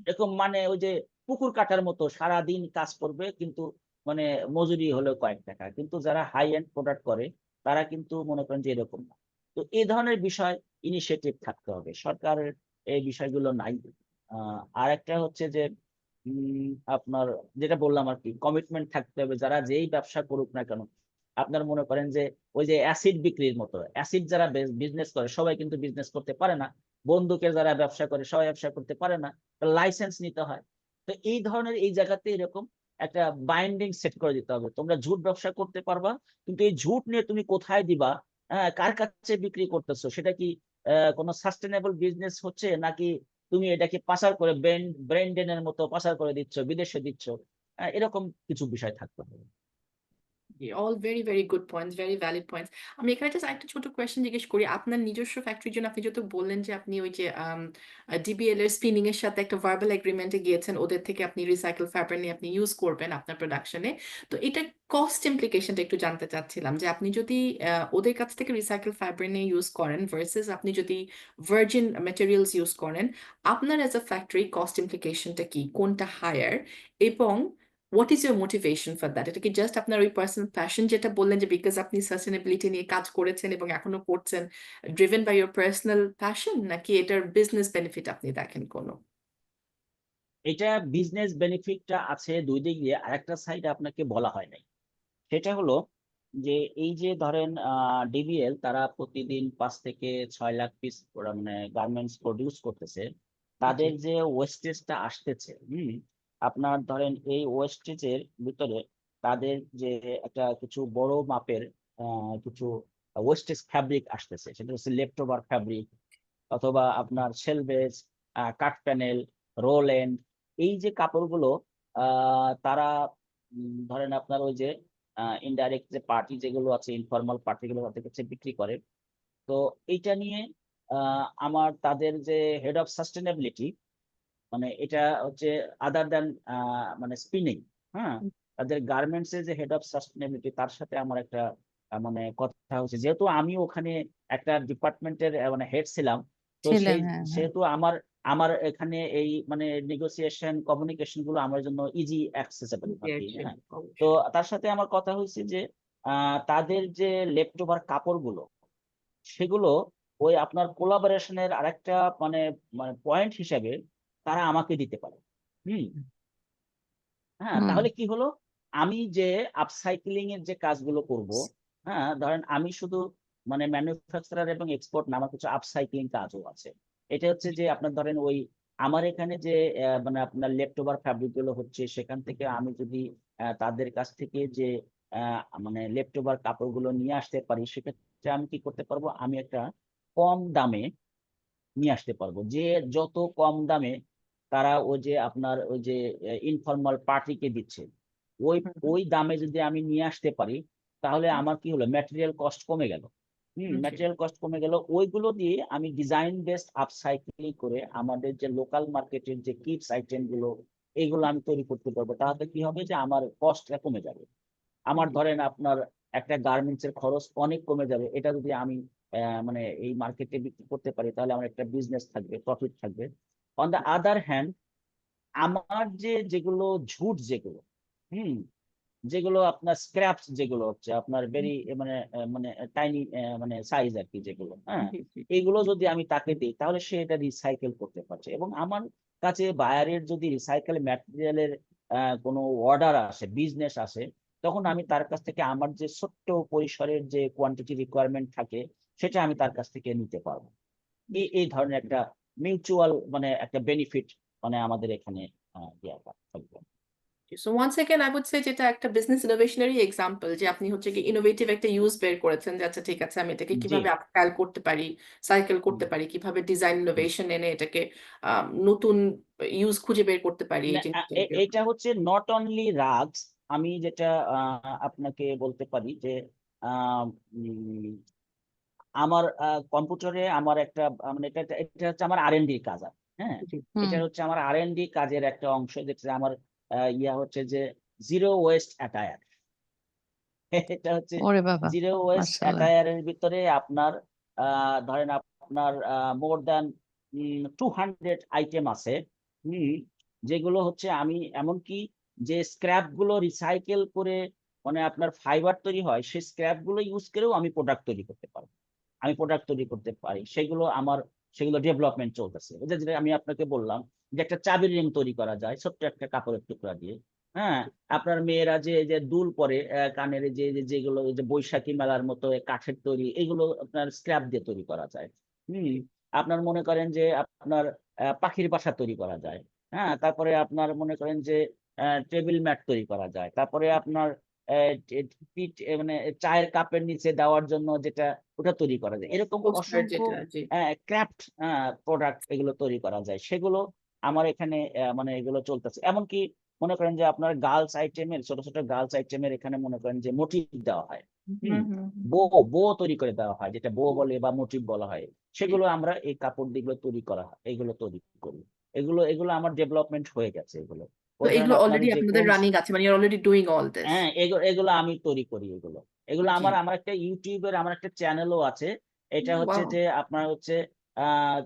B: এরকম মানে ওই যে পুকুর কাটার মতো সারা দিন কাজ করবে, কিন্তু মানে মজুরি হলো কয়েক টাকা। কিন্তু যারা হাই এন্ড প্রোডাক্ট করে তারা কিন্তু মনে করেন যে এরকম না। তো এই ধরনের বিষয় ইনিশিয়েটিভ থাকতে হবে, সরকারের এই বিষয়গুলো নাই। আর একটা হচ্ছে যে আপনার যেটা বললাম আর কি, কমিটমেন্ট থাকতে হবে, যারা যেই ব্যবসা করুক না কেন। আপনার মনে করেন যে ওই যে অ্যাসিড বিক্রির মতো, অ্যাসিড যারা বিজনেস করে সবাই কিন্তু বিজনেস করতে পারে না, বন্দুকের যারা ব্যবসা করে সবাই ব্যবসা করতে পারে না, লাইসেন্স নিতে হয়। তো এই ধরনের এই জায়গাতে এরকম একটা বাইন্ডিং সেট করে দিতে হবে, তোমরা ঝুট ব্যবসা করতে পারবা, কিন্তু এই ঝুট নিয়ে তুমি কোথায় দিবা, কার কাছে বিক্রি করতেছো, সেটা কি কোনো সাস্টেনেবল বিজনেস হচ্ছে, নাকি তুমি এটাকে পাচার করে ব্রেন্ডেনের মতো পাচার করে দিচ্ছ, বিদেশে দিচ্ছ। এরকম কিছু বিষয় থাকতে হবে।
A: All very very good points, very valid points. আমি এখানে জাস্ট একটা ছোট কোয়েশ্চেন জিজ্ঞেস করি, আপনার নিজস্ব ফ্যাক্টরির জন্য আপনি যেহেতু বললেন যে আপনি ওই যে ডিবিএল এর স্পিনিং এর সাথে একটা ভার্বাল এগ্রিমেন্টে গিয়েছেন, ওদের থেকে আপনি রিসাইকেল ফাইবার নিয়ে আপনি ইউজ করবেন আপনার প্রোডাকশনে। তো এটা কস্ট ইমপ্লিকেশনটা একটু জানতে চাচ্ছিলাম, যে আপনি যদি ওদের কাছ থেকে রিসাইকেল ফাইবার নিয়ে ইউজ করেন ভার্সেস আপনি যদি ভার্জিন ম্যাটেরিয়ালস ইউজ করেন, আপনার অ্যাজ আ ফ্যাক্টরি কস্ট ইমপ্লিকেশনটা কি, কোনটা হায়ার? এবং what is your motivation for that? এটা কি জাস্ট আপনার ওই পার্সোনাল প্যাশন, যেটা বললেন যে বিকজ আপনি সাস্টেনেবিলিটি নিয়ে কাজ করেছেন এবং এখনো করছেন, driven by your personal passion, নাকি এটার বিজনেস বেনিফিট আপনি দেখেন কোনো?
B: এটা বিজনেস বেনিফিটটা আছে দুই দিক দিয়ে, আরেকটা সাইড আপনাকে বলা হয় নাই। সেটা হলো যে এই যে ধরেন ডিবিএল তারা প্রতিদিন 5 থেকে 6 লাখ পিস মানে গার্মেন্টস প্রডিউস করতেছে,
A: জি।
B: তাদের যে ওয়েস্টেজটা আসতেছে, আপনার ধরেন এই ওয়েস্টেজের ভিতরে তাদের যে একটা কিছু বড় মাপের কিছু ওয়েস্টেজ ফ্যাব্রিক আসতেছে, সেটা হচ্ছে লেফট ওভার ফ্যাব্রিক, অথবা আপনার selvedge, cut panel, roll end. এই যে কাপড়গুলো তারা ধরেন আপনার ওই যে ইনডাইরেক্ট যে পার্টি যেগুলো আছে, ইনফর্মাল পার্টিগুলো তাদের কাছে বিক্রি করে। তো এইটা নিয়ে আমার তাদের যে হেড অফ সাস্টেনেবিলিটি, মানে এটা হচ্ছে আদার দ্যান মানে স্পিনিং, হ্যাঁ, তাদের গার্মেন্টস এর যে হেড অফ সাস্টেনেবিলিটি তার সাথে আমার একটা মানে কথা হচ্ছে, যেহেতু আমি ওখানে একটা ডিপার্টমেন্টের মানে হেড ছিলাম। তো
C: ছিলেন,
B: সেই
C: হ্যাঁ হ্যাঁ।
B: সেহেতু আমার আমার এখানে এই মানে নেগোসিয়েশন কমিউনিকেশন গুলো আমার জন্য ইজি অ্যাক্সেসেবল আর কি। হ্যাঁ, তো তার সাথে আমার কথা হয়েছে যে তাদের যে লেফট ওভার কাপড়গুলো, সেগুলো ওই আপনার কোলাবোরেশনের আরেকটা মানে মানে পয়েন্ট হিসাবে তারা আমাকে দিতে পারে। হুম, হ্যাঁ,
C: হুম
B: তাহলে কি হলো, আমি যে আপসাইক্লিং এর যে কাজগুলো করব, হ্যাঁ, ধরেন আমি শুধু মানে ম্যানুফ্যাকচারার এবং এক্সপোর্ট না, আমার কিছু আপসাইক্লিং কাজও আছে। এটা হচ্ছে যে আপনার ধরেন ওই আমার এখানে যে মানে আপনার লেফট ওভার ফ্যাব্রিক গুলো হচ্ছে, সেখান থেকে আমি যদি তাদের কাছ থেকে যে মানে লেফট ওভার কাপড়গুলো নিয়ে আসতে পারি, সেক্ষেত্রে আমি কি করতে পারবো, আমি একটা কম দামে নিয়ে আসতে পারবো। যে যত কম দামে তারা ওই যে আপনার ওই যে ইনফর্মাল পার্টিকে দিচ্ছে, ওই ওই দামে যদি আমি নিয়ে আসতে পারি, তাহলে আমার কি হলো, ম্যাটেরিয়াল কস্ট কমে গেল। ম্যাটেরিয়াল কস্ট কমে গেল, ওইগুলো দিয়ে আমি ডিজাইন বেসড আপসাইক্লিং করে আমাদের যে লোকাল মার্কেটের যে কিডস আইটেম গুলো, এইগুলো আমি তৈরি করতে পারবো। তাহলে কি হবে যে আমার কস্টটা কমে যাবে। আমার ধরেন আপনার একটা গার্মেন্টস এর খরচ অনেক কমে যাবে। এটা যদি আমি মানে এই মার্কেটে বিক্রি করতে পারি, তাহলে আমার একটা বিজনেস থাকবে, প্রফিট থাকবে। অন দ্য আদার হ্যান্ড, আমার যেগুলো ঝুট যেগুলো, হুম, যেগুলো আপনার স্ক্র্যাপস, যেগুলো হচ্ছে আপনার ভেরি মানে মানে টাইনি মানে সাইজ আর কি, যেগুলো, হ্যাঁ,
A: জি জি
B: এগুলো যদি আমি তাকে দিই, তাহলে সে এটা রিসাইকেল করতে পারছে। এবং আমার কাছে বায়ারের যদি রিসাইকেল ম্যাটেরিয়ালের কোনো অর্ডার আসে, বিজনেস আসে, তখন আমি তার কাছ থেকে আমার যে ছোট্ট পরিসরের যে কোয়ান্টিটি রিকোয়ারমেন্ট থাকে, সেটা আমি তার কাছ থেকে নিতে পারবো। এই ধরনের একটা মিউচুয়াল মানে একটা বেনিফিট মানে আমাদের এখানে থাকবে।
A: So once second I would say যেটা একটা বিজনেস ইনোভেশনারি এক্সাম্পল, যে আপনি হচ্ছে কি ইনোভেটিভ একটা ইউজ বের করেছেন, যে আচ্ছা ঠিক আছে আমি এটাকে
B: জি।
A: কিভাবে আপস্কেল করতে পারি, সাইকেল করতে পারি, কিভাবে ডিজাইন ইনোভেশন এনে এটাকে নতুন ইউজ খুঁজে বের করতে পারি এই
B: না,
A: জিনিসটাকে।
B: এটা হচ্ছে নট অনলি রাগস। আমি যেটা আপনাকে বলতে পারি যে আহ, উম, আমার কম্পিউটারে আমার একটা মানে এটা হচ্ছে আমার আর&ডি কাজ আর, হ্যাঁ,
A: জি
C: হুম।
B: এটা হচ্ছে আমার আর&ডি কাজের একটা অংশ, যেটা আমার ইয়া হচ্ছে যে জিরো ওয়েস্ট অ্যাটায়ার। এটা হচ্ছে
C: ওরে বাবা,
B: জিরো ওয়েস্ট
C: মাশাআল্লাহ।
B: অ্যাটায়ারের ভিতরে আপনার ধরেন আপনার মোর দ্যান 200 আইটেম আছে, হুম, যেগুলো হচ্ছে আমি এমনকি যে স্ক্র্যাপ গুলো রিসাইকেল করে মানে আপনার ফাইবার তৈরি হয়, সেই স্ক্র্যাপ গুলো ইউজ করেও আমি প্রোডাক্ট তৈরি করতে পারবো। আমি প্রোডাক্ট তৈরি করতে পারি, সেগুলো ডেভেলপমেন্ট চলতেছে। যেটা আমি আপনাকে বললাম যে একটা চাবির রিং তৈরি করা যায় ছোট্ট একটা কাপড়ের টুকরা দিয়ে, হ্যাঁ। আপনার মেয়েরা যে যে দুল পরে কানের, যেগুলো এই যে বৈশাখী মেলার মতো কাঠের তৈরি, এগুলো আপনার স্ক্র্যাপ দিয়ে তৈরি করা যায়। হুম, আপনার মনে করেন যে আপনার পাখির বাসা তৈরি করা যায়, হ্যাঁ। তারপরে আপনার মনে করেন যে টেবিল ম্যাট তৈরি করা যায়। তারপরে আপনার মানে চায়ের কাপের নিচে দেওয়ার জন্য যেটা, ওটা তৈরি করা যায়। এরকম
A: পোস্টার
B: অসংখ্য
A: যেটা, জি
B: ক্রাফট প্রোডাক্ট এগুলো তৈরি করা যায়, সেগুলো আমার এখানে মানে এগুলো চলতেছে। এমনকি মনে করেন যে আপনার গার্লস আইটেমের, ছোট ছোট গার্লস আইটেমের এখানে মনে করেন যে মোটিভ দেওয়া হয়, হুম,
A: হুম হুম
B: বো বো তৈরি করে দেওয়া হয়, যেটা বো বলে বা মোটিভ বলা হয়।
A: জি।
B: সেগুলো আমরা এই কাপড় দিগুলো তৈরি করা হয়, এগুলো তৈরি করি। এগুলো এগুলো আমার ডেভেলপমেন্ট হয়ে গেছে এগুলো।
A: তো
B: ওই ধরেন
A: এগুলো
B: আপনার
A: অলরেডি
B: যে
A: আপনাদের
B: কোন,
A: রানিং আছে, মানে you already doing all this.
B: হ্যাঁ, এগুলো এগুলো আমি তৈরি করি। এগুলো এগুলো
A: জি।
B: আমার আমার একটা ইউটিউবের আমার একটা চ্যানেলও আছে। এটা হচ্ছে
A: ওয়াও,
B: যে আপনার হচ্ছে আহ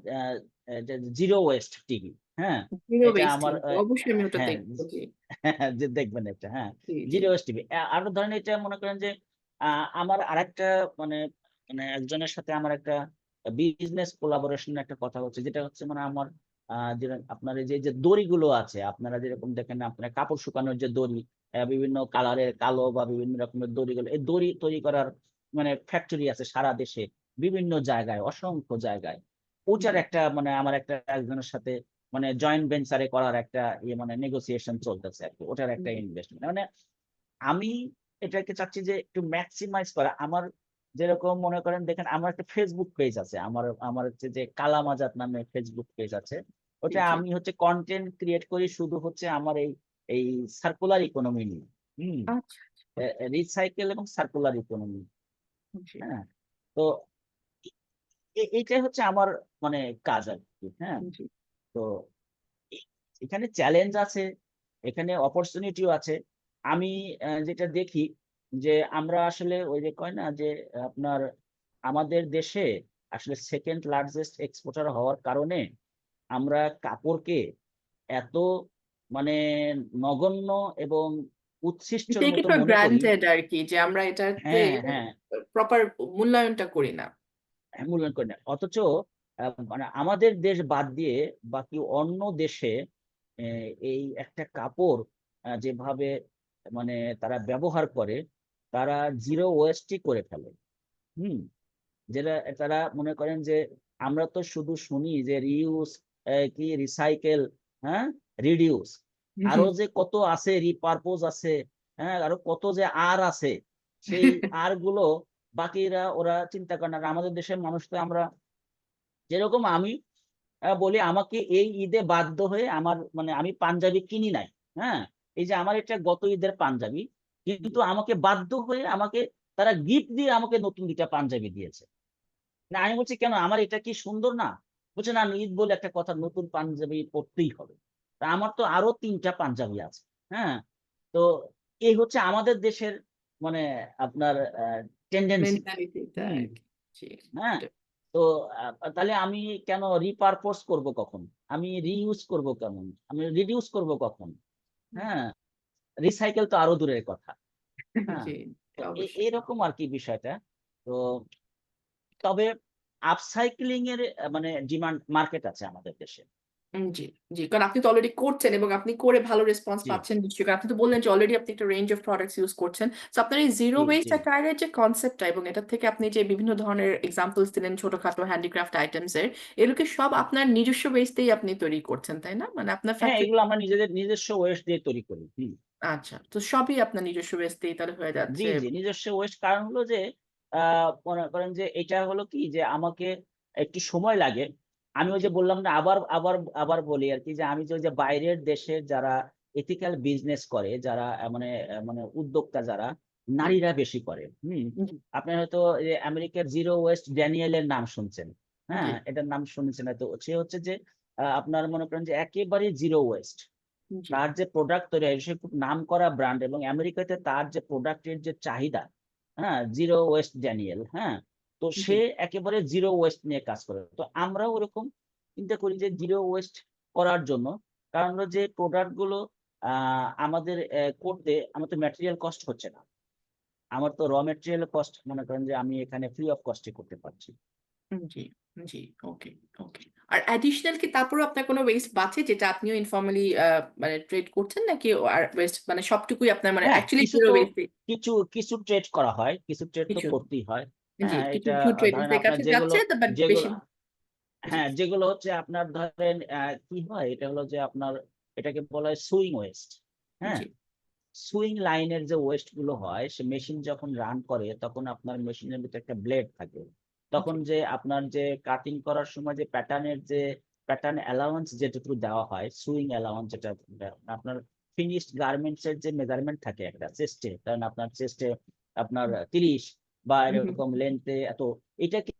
B: জিরো ওয়েস্ট টিভি, হ্যাঁ।
A: জিরো
B: এটা আমার
A: ওয়েস্টিং, অবশ্যই আমি ওটা
B: হ্যাঁ,
A: দেখবো, জি
B: যে দেখবেন এটা, হ্যাঁ,
A: জি জি।
B: Zero waste TV. আরো ধরেন এটা মনে করেন যে আমার আরেকটা মানে মানে একজনের সাথে আমার একটা বিজনেস কোলাবোরেশন একটা কথা হচ্ছে, যেটা হচ্ছে মানে আমার যেটা আপনার এই যে দড়িগুলো আছে, আপনারা যেরকম দেখেন আপনার কাপড় শুকানোর যে দড়ি, বিভিন্ন কালারের কালো বা বিভিন্ন রকমের দড়িগুলো, এই দড়ি তৈরি করার মানে ফ্যাক্টরি আছে সারা দেশে, বিভিন্ন জায়গায়, অসংখ্য জায়গায়। ওটার
A: জি
B: একটা মানে আমার একটা একজনের সাথে মানে জয়েন্ট ভেঞ্চারে করার একটা ইয়ে মানে নেগোসিয়েশন চলতেছে আর কি, ওটার একটা
A: জি
B: ইনভেস্টমেন্ট। মানে আমি এটাকে চাচ্ছি যে একটু ম্যাক্সিমাইজ করা। আমার যেরকম মনে করেন দেখেন, আমার একটা ফেসবুক পেজ আছে, আমার আমার হচ্ছে যে কালাম আজাদ নামে ফেসবুক পেজ আছে।
A: জি
B: ওটা
A: জি।
B: আমি হচ্ছে কন্টেন্ট ক্রিয়েট করি শুধু হচ্ছে আমার এই এই সার্কুলার ইকোনমি নিয়ে, হুম,
A: আচ্ছা,
B: রিসাইকেল এবং সার্কুলার ইকোনমি,
A: জি
B: হ্যাঁ। তো এইটাই হচ্ছে আমার মানে কাজ আর কি, হ্যাঁ।
A: জি।
B: তো এ- এখানে চ্যালেঞ্জ আছে, এখানে অপরচুনিটিও আছে। আমি যেটা দেখি যে আমরা আসলে ওই যে কয় না যে আপনার আমাদের দেশে আসলে সেকেন্ড লার্জেস্ট এক্সপোর্টার হওয়ার কারণে আমরা কাপড়কে এত মানে নগণ্য এবং উচ্ছিষ্টর
A: টেক ইট
B: মতো
A: ফর
B: মনে করি।
A: গ্রান্টেড আর কি, যে আমরা এটাকে
B: হ্যাঁ, হ্যাঁ,
A: প্রপার মূল্যায়নটা করি না।
B: মূল্যায়ন করি না। অথচ মানে আমাদের দেশ বাদ দিয়ে বাকি অন্য দেশে এই একটা কাপড় যেভাবে মানে তারা ব্যবহার করে, তারা জিরো ওয়েস্টই করে ফেলে, হুম। যেটা তারা মনে করেন যে আমরা তো শুধু শুনি যে রিউজ, কি রিসাইকেল, হ্যাঁ, রিডিউস,
A: জি।
B: আরো যে কত আছে, রিপারপোজ আছে, হ্যাঁ, আরো কত যে আর আছে, সেই আর গুলো বাকিরা ওরা চিন্তা করে না। আর আমাদের দেশের মানুষ তো আমরা যেরকম আমি বলি, আমাকে এই ঈদে বাধ্য হয়ে আমার মানে আমি পাঞ্জাবি কিনি নাই, হ্যাঁ, এই যে আমার এটা গত ঈদের পাঞ্জাবি, কিন্তু আমাকে বাধ্য হয়ে আমাকে তারা গিফট দিয়ে আমাকে নতুন দুইটা পাঞ্জাবি দিয়েছে। না, আমি বলছি কেন, আমার এটা কি সুন্দর না? বলছে না, ঈদ বলে একটা কথা, নতুন পাঞ্জাবি পরতেই হবে। তা আমার তো আরো 3টা পাঞ্জাবি আছে, হ্যাঁ। তো এই হচ্ছে আমাদের দেশের মানে আপনার টেন্ডেন্সি।
A: মেন্টালিটিটা
B: হুম,
A: আর কি। জি,
B: হ্যাঁ।
A: এটা
B: তো তাহলে আমি কেন রিপারপোজ করব কখন? আমি রিইউজ করব কেমন? আমি রিডিউস করব কখন? হ্যাঁ, রিসাইকেল তো আরো দূরের কথা। হ্যাঁ,
A: জি,
B: তো
A: অবশ্যই।
B: এরকম আর কি বিষয়টা। তো তবে আপসাইক্লিং এর মানে ডিমান্ড মার্কেট আছে আমাদের দেশে।
A: জি, জি। কারণ আপনি তো অলরেডি করছেন এবং আপনি করে ভালো রেসপন্স
B: জি,
A: পাচ্ছেন নিশ্চয়ই। কারণ আপনি তো বললেন যে অলরেডি আপনি একটা রেঞ্জ অফ প্রোডাক্টস ইউস করছেন। সো আপনার এই জিরো
B: জি,
A: ওয়েস্ট
B: জি।
A: অ্যাটায়ার এর যে কনসেপ্টটা এবং এটার থেকে আপনি যে বিভিন্ন ধরনের এক্সাম্পলস দিলেন ছোটখাটো হ্যান্ডিক্রাফট আইটেমস এর, এগুলোকে সব আপনার নিজস্ব ওয়েস্টেই আপনি তৈরি করছেন, তাই না? মানে আপনার
B: হ্যাঁ,
A: ফ্যাক্টরি
B: এগুলো আমরা নিজস্ব ওয়েস্ট দিয়ে তৈরি করি।
A: আচ্ছা। তো সবই আপনার নিজস্ব ওয়েস্টেই তাহলে হয়ে
B: জি,
A: যাচ্ছে।
B: জি, নিজস্ব ওয়েস্ট কারণ হলো যে মনে করেন যে এটা হলো কি যে আমাকে একটু সময় লাগে। আমি ওই
A: জি,
B: যে বললাম না আবার আবার আবার বলি আরকি যে আমি যে ওই যে বাইরের দেশের যারা এথিক্যাল বিজনেস করে যারা মানে মানে উদ্যোক্তা যারা
A: জি,
B: নারীরা বেশি করে।
A: জি,
B: আপনি হয়তো এই আমেরিকার জিরো ওয়েস্ট ড্যানিয়েল এর নাম শুনছেন।
A: জি,
B: হ্যাঁ? এটার নাম শুনেছেন হয়তো। সে হচ্ছে যে আপনার মনে করেন যে একেবারে জিরো ওয়েস্ট।
A: জি,
B: তার যে প্রোডাক্ট তৈরি হয় সে খুব নামকরা ব্র্যান্ড এবং আমেরিকাতে তার যে প্রোডাক্টের যে চাহিদা, হ্যাঁ? জিরো ওয়েস্ট ড্যানিয়েল, হ্যাঁ? তো
A: জি,
B: সে একেবারে জিরো ওয়েস্ট নিয়ে কাজ করে। তো আমরাও ওরকম চিন্তা করি যে জিরো ওয়েস্ট করার জন্য কারণ হলো যে প্রোডাক্ট গুলো আ আমাদের করতে আমার তো ম্যাটেরিয়াল কস্ট হচ্ছে না। আমার তো র ম্যাটেরিয়াল কস্ট মনে করেন যে আমি এখানে ফ্রি অফ কস্ট এ করতে পারছি।
A: জি, জি। ওকে, ওকে। আর অ্যাডিশনাল কি তারপরেও আপনার কোনো ওয়েস্ট বাঁচে যেটা আপনিও ইনফর্মালি মানে ট্রেড করছেন নাকি আর ওয়েস্ট মানে সবটুকুই আপনার মানে
B: হ্যাঁ,
A: অ্যাকচুয়ালি জিরো ওয়েস্ট এ
B: কিছু ট্রেড করা হয়। কিছু ট্রেড তো
A: কিছু
B: করতেই হয়।
A: জি,
B: হ্যাঁ,
A: কিছু
B: এটা
A: কিছু ট্রেডার্স
B: ধরেন
A: এর
B: আপনার
A: কাছে যাচ্ছে বাট
B: যেগুলো
A: বেশি জি,
B: হ্যাঁ, যেগুলো হচ্ছে আপনার ধরেন কি হয়? এটা হলো যে আপনার এটাকে বলা হয় সুইং ওয়েস্ট। হ্যাঁ?
A: জি,
B: সুইং লাইনের যে ওয়েস্ট গুলো হয় সে মেশিন যখন রান করে তখন আপনার মেশিনের ভিতরে একটা ব্লেড থাকে। তখন
A: জি,
B: যে আপনার যে কাটিং করার সময় যে প্যাটার্ন অ্যালাওয়ান্স যেটুকু দেওয়া হয়, সুইং অ্যালাওয়ান্স যেটা আপনার ফিনিশড গার্মেন্টস এর যে মেজারমেন্ট থাকে একটা চেস্টে, ধরেন আপনার চেস্টে আপনার ৩০ বা
A: হুম, হুম,
B: এরকম লেংথ এ এত এটাকে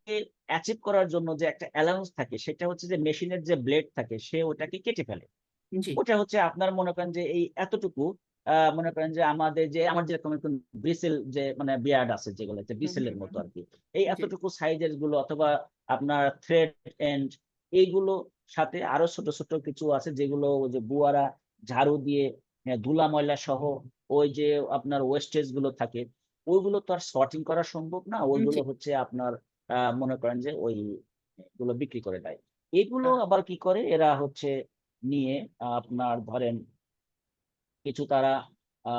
B: অ্যাচিভ করার জন্য যে একটা অ্যালাউন্স থাকে সেটা হচ্ছে যে মেশিনের যে ব্লেড থাকে সে ওটাকে কেটে ফেলে।
A: জি,
B: ওটা হচ্ছে আপনার মনে করেন যে এই এতটুকু মনে করেন যে আমার যেরকম একটু ব্রিসেল যে মানে বিয়ার্ড আছে যেগুলো যে
A: হুম,
B: ব্রিসেলের
A: হুম,
B: মতো
A: হুম,
B: আরকি। এই
A: জি,
B: এতটুকু সাইজের গুলো অথবা আপনার থ্রেড এন্ড এইগুলো সাথে আরো ছোট, ছোট কিছু আছে যেগুলো ওই যে বুয়ারা ঝাড়ু দিয়ে ধুলা ময়লা সহ ওই যে আপনার ওয়েস্টেজ গুলো থাকে, ওইগুলো তো আর সর্টিং করা সম্ভব না। ওইগুলো
A: জি,
B: হচ্ছে আপনার মনে করেন যে ওইগুলো বিক্রি করে দেয়। এগুলো
A: আ
B: আবার কি করে এরা হচ্ছে নিয়ে আপনার ধরেন কিছু তারা আ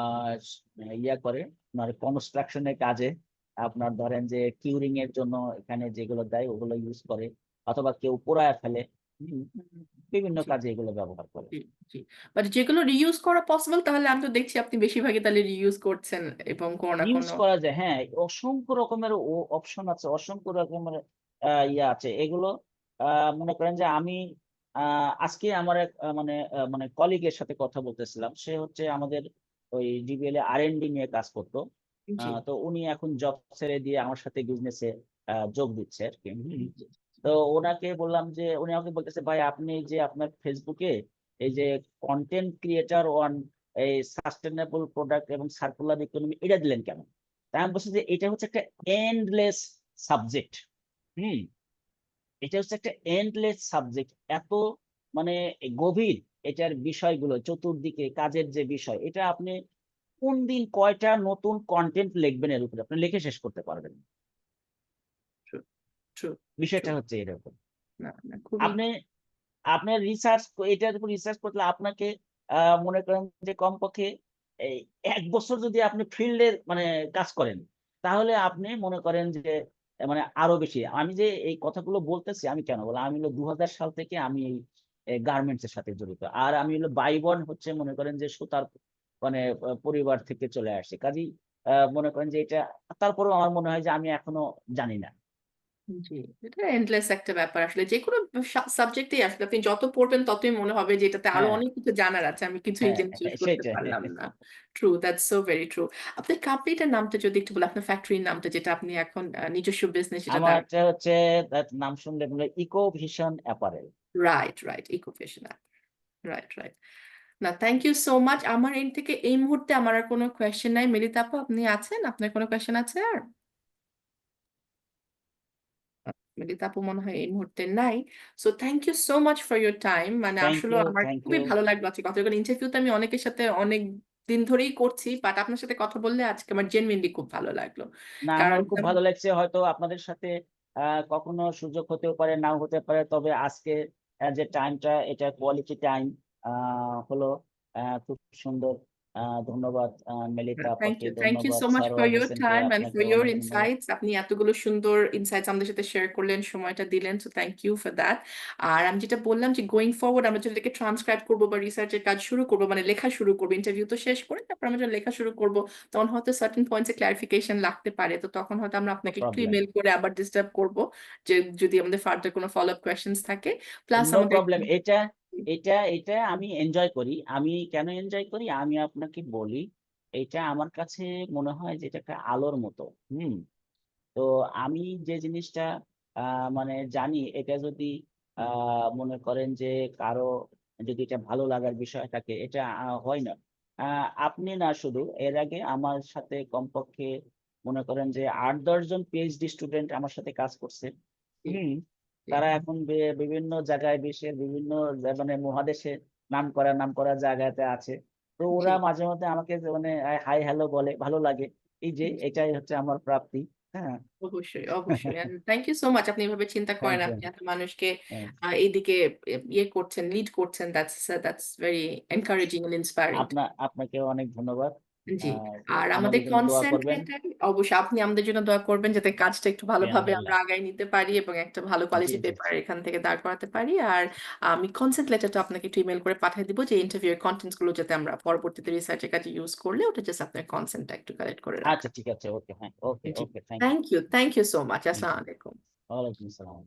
B: ইয়া করে আপনার কনস্ট্রাকশন এর কাজে আপনার ধরেন যে কিউরিং এর জন্য এখানে যেগুলো দেয় ওগুলো ইউস করে অথবা কেউ পোড়ায়া ফেলে। হুম?
A: হুম, হুম,
B: বিভিন্ন
A: জি,
B: কাজে এগুলো ব্যবহার করে।
A: জি, জি। বাট যেগুলো রিইউজ করা পসিবল তাহলে আমি তো দেখছি আপনি বেশিরভাগই তাহলে রিইউজ করছেন এবং কোনো না
B: ইউস
A: কোনো
B: করা যায় হ্যাঁ, অসংখ্য রকমের অপশন আছে, অসংখ্য রকমের ইয়া আছে। এগুলো আ মনে করেন যে আমি আ আজকে আমার এক মানে কলিগ এর সাথে কথা বলতেছিলাম। সে হচ্ছে আমাদের ওই ডিবিএল এ আর&ডি নিয়ে কাজ করত।
A: জি,
B: তো উনি এখন জব ছেড়ে দিয়ে আমার সাথে বিজনেস এ যোগ দিচ্ছে আরকি।
A: জি,
B: তো উনাকে বললাম যে উনি আমাকে বলতেছে, "ভাই আপনি যে আপনার Facebook এ এই যে কনটেন্ট ক্রিয়েটর অন এই সাস্টেইনেবল প্রোডাক্ট এবং সার্কুলার ইকোনমি এটা দিলেন কেন?" তা আমি বলছি যে এটা হচ্ছে একটা এন্ডলেস সাবজেক্ট। হুম? এটা হচ্ছে একটা এন্ডলেস সাবজেক্ট। এত মানে গভীর এটার বিষয়গুলো চতুর্দিকে কাজের যে বিষয়, এটা আপনি কোন দিন কয়টা নতুন কনটেন্ট লিখবেন এর উপরে? আপনি লিখে শেষ করতে পারবেন না।
A: True, true, true.
B: বিষয়টা হচ্ছে এরকম।
A: না, না খুবই
B: আপনি আপনার এটার উপর রিসার্চ করলে আপনাকে আ মনে করেন যে কমপক্ষে এই ১ বছর যদি আপনি ফিল্ডে মানে কাজ করেন, তাহলে আপনি মনে করেন যে মানে আরো বেশি। আমি যে এই কথাগুলো বলতেছি আমি কেন বললাম? আমি হলো ২০০০ সাল থেকে আমি এই গার্মেন্টস এর সাথে জড়িত। আর আমি হলো বাই বর্ন হচ্ছে মনে করেন যে সুতার মানে পরিবার থেকে চলে আসছি। কাজেই মনে করেন যে এটা তারপরেও আমার মনে হয় যে আমি এখনো জানি না।
A: জি, এটা এন্ডলেস একটা ব্যাপার আসলে। যেকোনো সাবজেক্টেই আসলে আপনি যত পড়বেন ততই মনে হবে যে এটাতে আরো
B: হ্যাঁ,
A: অনেক কিছু জানার আছে। আমি কিছু এই
B: হ্যাঁ,
A: জিনিস ইউজ করতে
B: সেটাই।
A: পারলাম না। True, that's so very true. আপনার কোম্পানিটার নামটা যদি একটু বলেন, আপনার ফ্যাক্টরির নামটা যেটা আপনি এখন নিজস্ব বিজনেস যেটা দ্বারা
B: আমারটা হচ্ছে নাম শুনলে মনে হয় eco vision apparel.
A: Right, right, ইকোফিশন রাইট, রাইট। না, থ্যাংক ইউ সো মাচ। আমার এন্ড থেকে এই মুহূর্তে আমার আর কোনো কোয়েশ্চেন নাই। মেলিতা আপু, আপনি আছেন? আপনার কোনো কোয়েশ্চেন আছে আর? মেলিতা আপু মনে হয় এই মুহূর্তে নাই। So thank you so much for your time. মানে আসলে আমার
B: থ্যাংক
A: খুবই
B: ইউ।
A: ভালো লাগলো আজকে কথা বলে। ইন্টারভিউ তো আমি অনেকের সাথে অনেক দিন ধরেই করছি, বাট আপনার সাথে কথা বললে আজকে আমার জেনুইনলি খুব ভালো লাগলো।
B: না,
A: কারণ
B: আমারও খুব ভালো লাগছে। হয়তো আপনাদের সাথে কখনো সুযোগ হতেও পারে, নাও হতে পারে। তবে আজকে যে টাইমটা, এটা কোয়ালিটি টাইম হলো। খুব সুন্দর। ধন্যবাদ মেলিতা আপাকে,
A: থ্যাংক ইউ
B: ধন্যবাদ
A: so much for
B: Sarwar
A: your
B: হোসেনকে,
A: টাইম অ্যান্ড ফর
B: আপনাকেও
A: ইউর
B: অনেক ধন্যবাদ।
A: ইনসাইটস। আপনি এতগুলো সুন্দর ইনসাইটস আমাদের সাথে শেয়ার করলেন, সময়টা দিলেন, so thank you for that. আর আমি যেটা বললাম যে গোয়িং ফরওয়ার্ড আমরা যেটাকে ট্রান্সক্রাইব করবো বা রিসার্চের কাজ শুরু করবো, মানে লেখা শুরু করবো, ইন্টারভিউ তো শেষ করে তারপর আমরা যখন লেখা শুরু করবো, তখন হয়তো সার্টেন পয়েন্টসে ক্লারিফিকেশন লাগতে পারে। তো তখন হয়তো আমরা
B: নো
A: আপনাকে একটু
B: প্রবলেম,
A: ইমেল করে আবার ডিস্টার্ব করবো, যে যদি আমাদের ফার্দার কোনো ফলো আপ কোয়েশ্চেন্স থাকে। প্লাস
B: নো
A: আমাদের
B: প্রবলেম। এটা এটা এটা আমি এনজয় করি। আমি কেন এনজয় করি আমি আপনাকে বলি। এটা আমার কাছে মনে হয় যে এটা একটা আলোর মতো। হুম। তো আমি যে জিনিসটা মানে জানি, এটা যদি মনে করেন যে কারো যদি এটা ভালো লাগার বিষয় থাকে, এটা হয় না। আপনি না, শুধু এর আগে আমার সাথে কমপক্ষে মনে করেন যে ৮-১০ জন পিএইচডি স্টুডেন্ট আমার সাথে কাজ করছে।
A: জি,
B: হুম।
A: জি,
B: তারা এখন বিভিন্ন জায়গায়, বিশ্বের বিভিন্ন মানে মহাদেশে নামকরা জায়গাতে আছে। তো
A: জি,
B: ওরা মাঝে মধ্যে আমাকে যে মানে হাই হ্যালো বলে, ভালো লাগে। এই যে
A: জি।
B: এটাই হচ্ছে আমার প্রাপ্তি। হ্যাঁ।
A: অবশ্যই, অবশ্যই। Thank you so much. আপনি এভাবে চিন্তা করেন,
B: থ্যাংক ইউ।
A: আপনি এত মানুষকে এইদিকে ইয়ে করছেন, লিড করছেন। That's very encouraging and inspiring.
B: আপনাকেও অনেক ধন্যবাদ।
A: জি।
B: আহ,
A: আর আমাদের
B: আমাদের জন্য দোয়া করবেন।
A: কনসেন্ট্রেটেড অবশ্যই আপনি আমাদের জন্য দোয়া করবেন, যাতে কাজটা একটু ভালোভাবে আমরা
B: ইনশাআল্লাহ।
A: আগায় নিতে পারি এবং একটা ভালো
B: জি,
A: কোয়ালিটি
B: জি,
A: পেপার এখান থেকে দাঁড় করাতে পারি। আর আমি কনসেন্ট লেটারটা আপনাকে একটু ইমেল করে পাঠিয়ে দিব, যে ইন্টারভিউ এর কন্টেন্টস গুলো যাতে আমরা পরবর্তীতে রিসার্চের কাজে ইউজ করলে ওটা জাস্ট আপনার কনসেন্টটা একটু কালেক্ট করে রাখা।
B: আচ্ছা, ঠিক আছে। ওকে, হ্যাঁ, ওকে,
A: জি।
B: Okay, thank you.
A: Thank you so much.
B: Thank
A: আসসালামু
B: ইউ।
A: আলাইকুম।
B: ওয়ালাইকুম আসসালাম।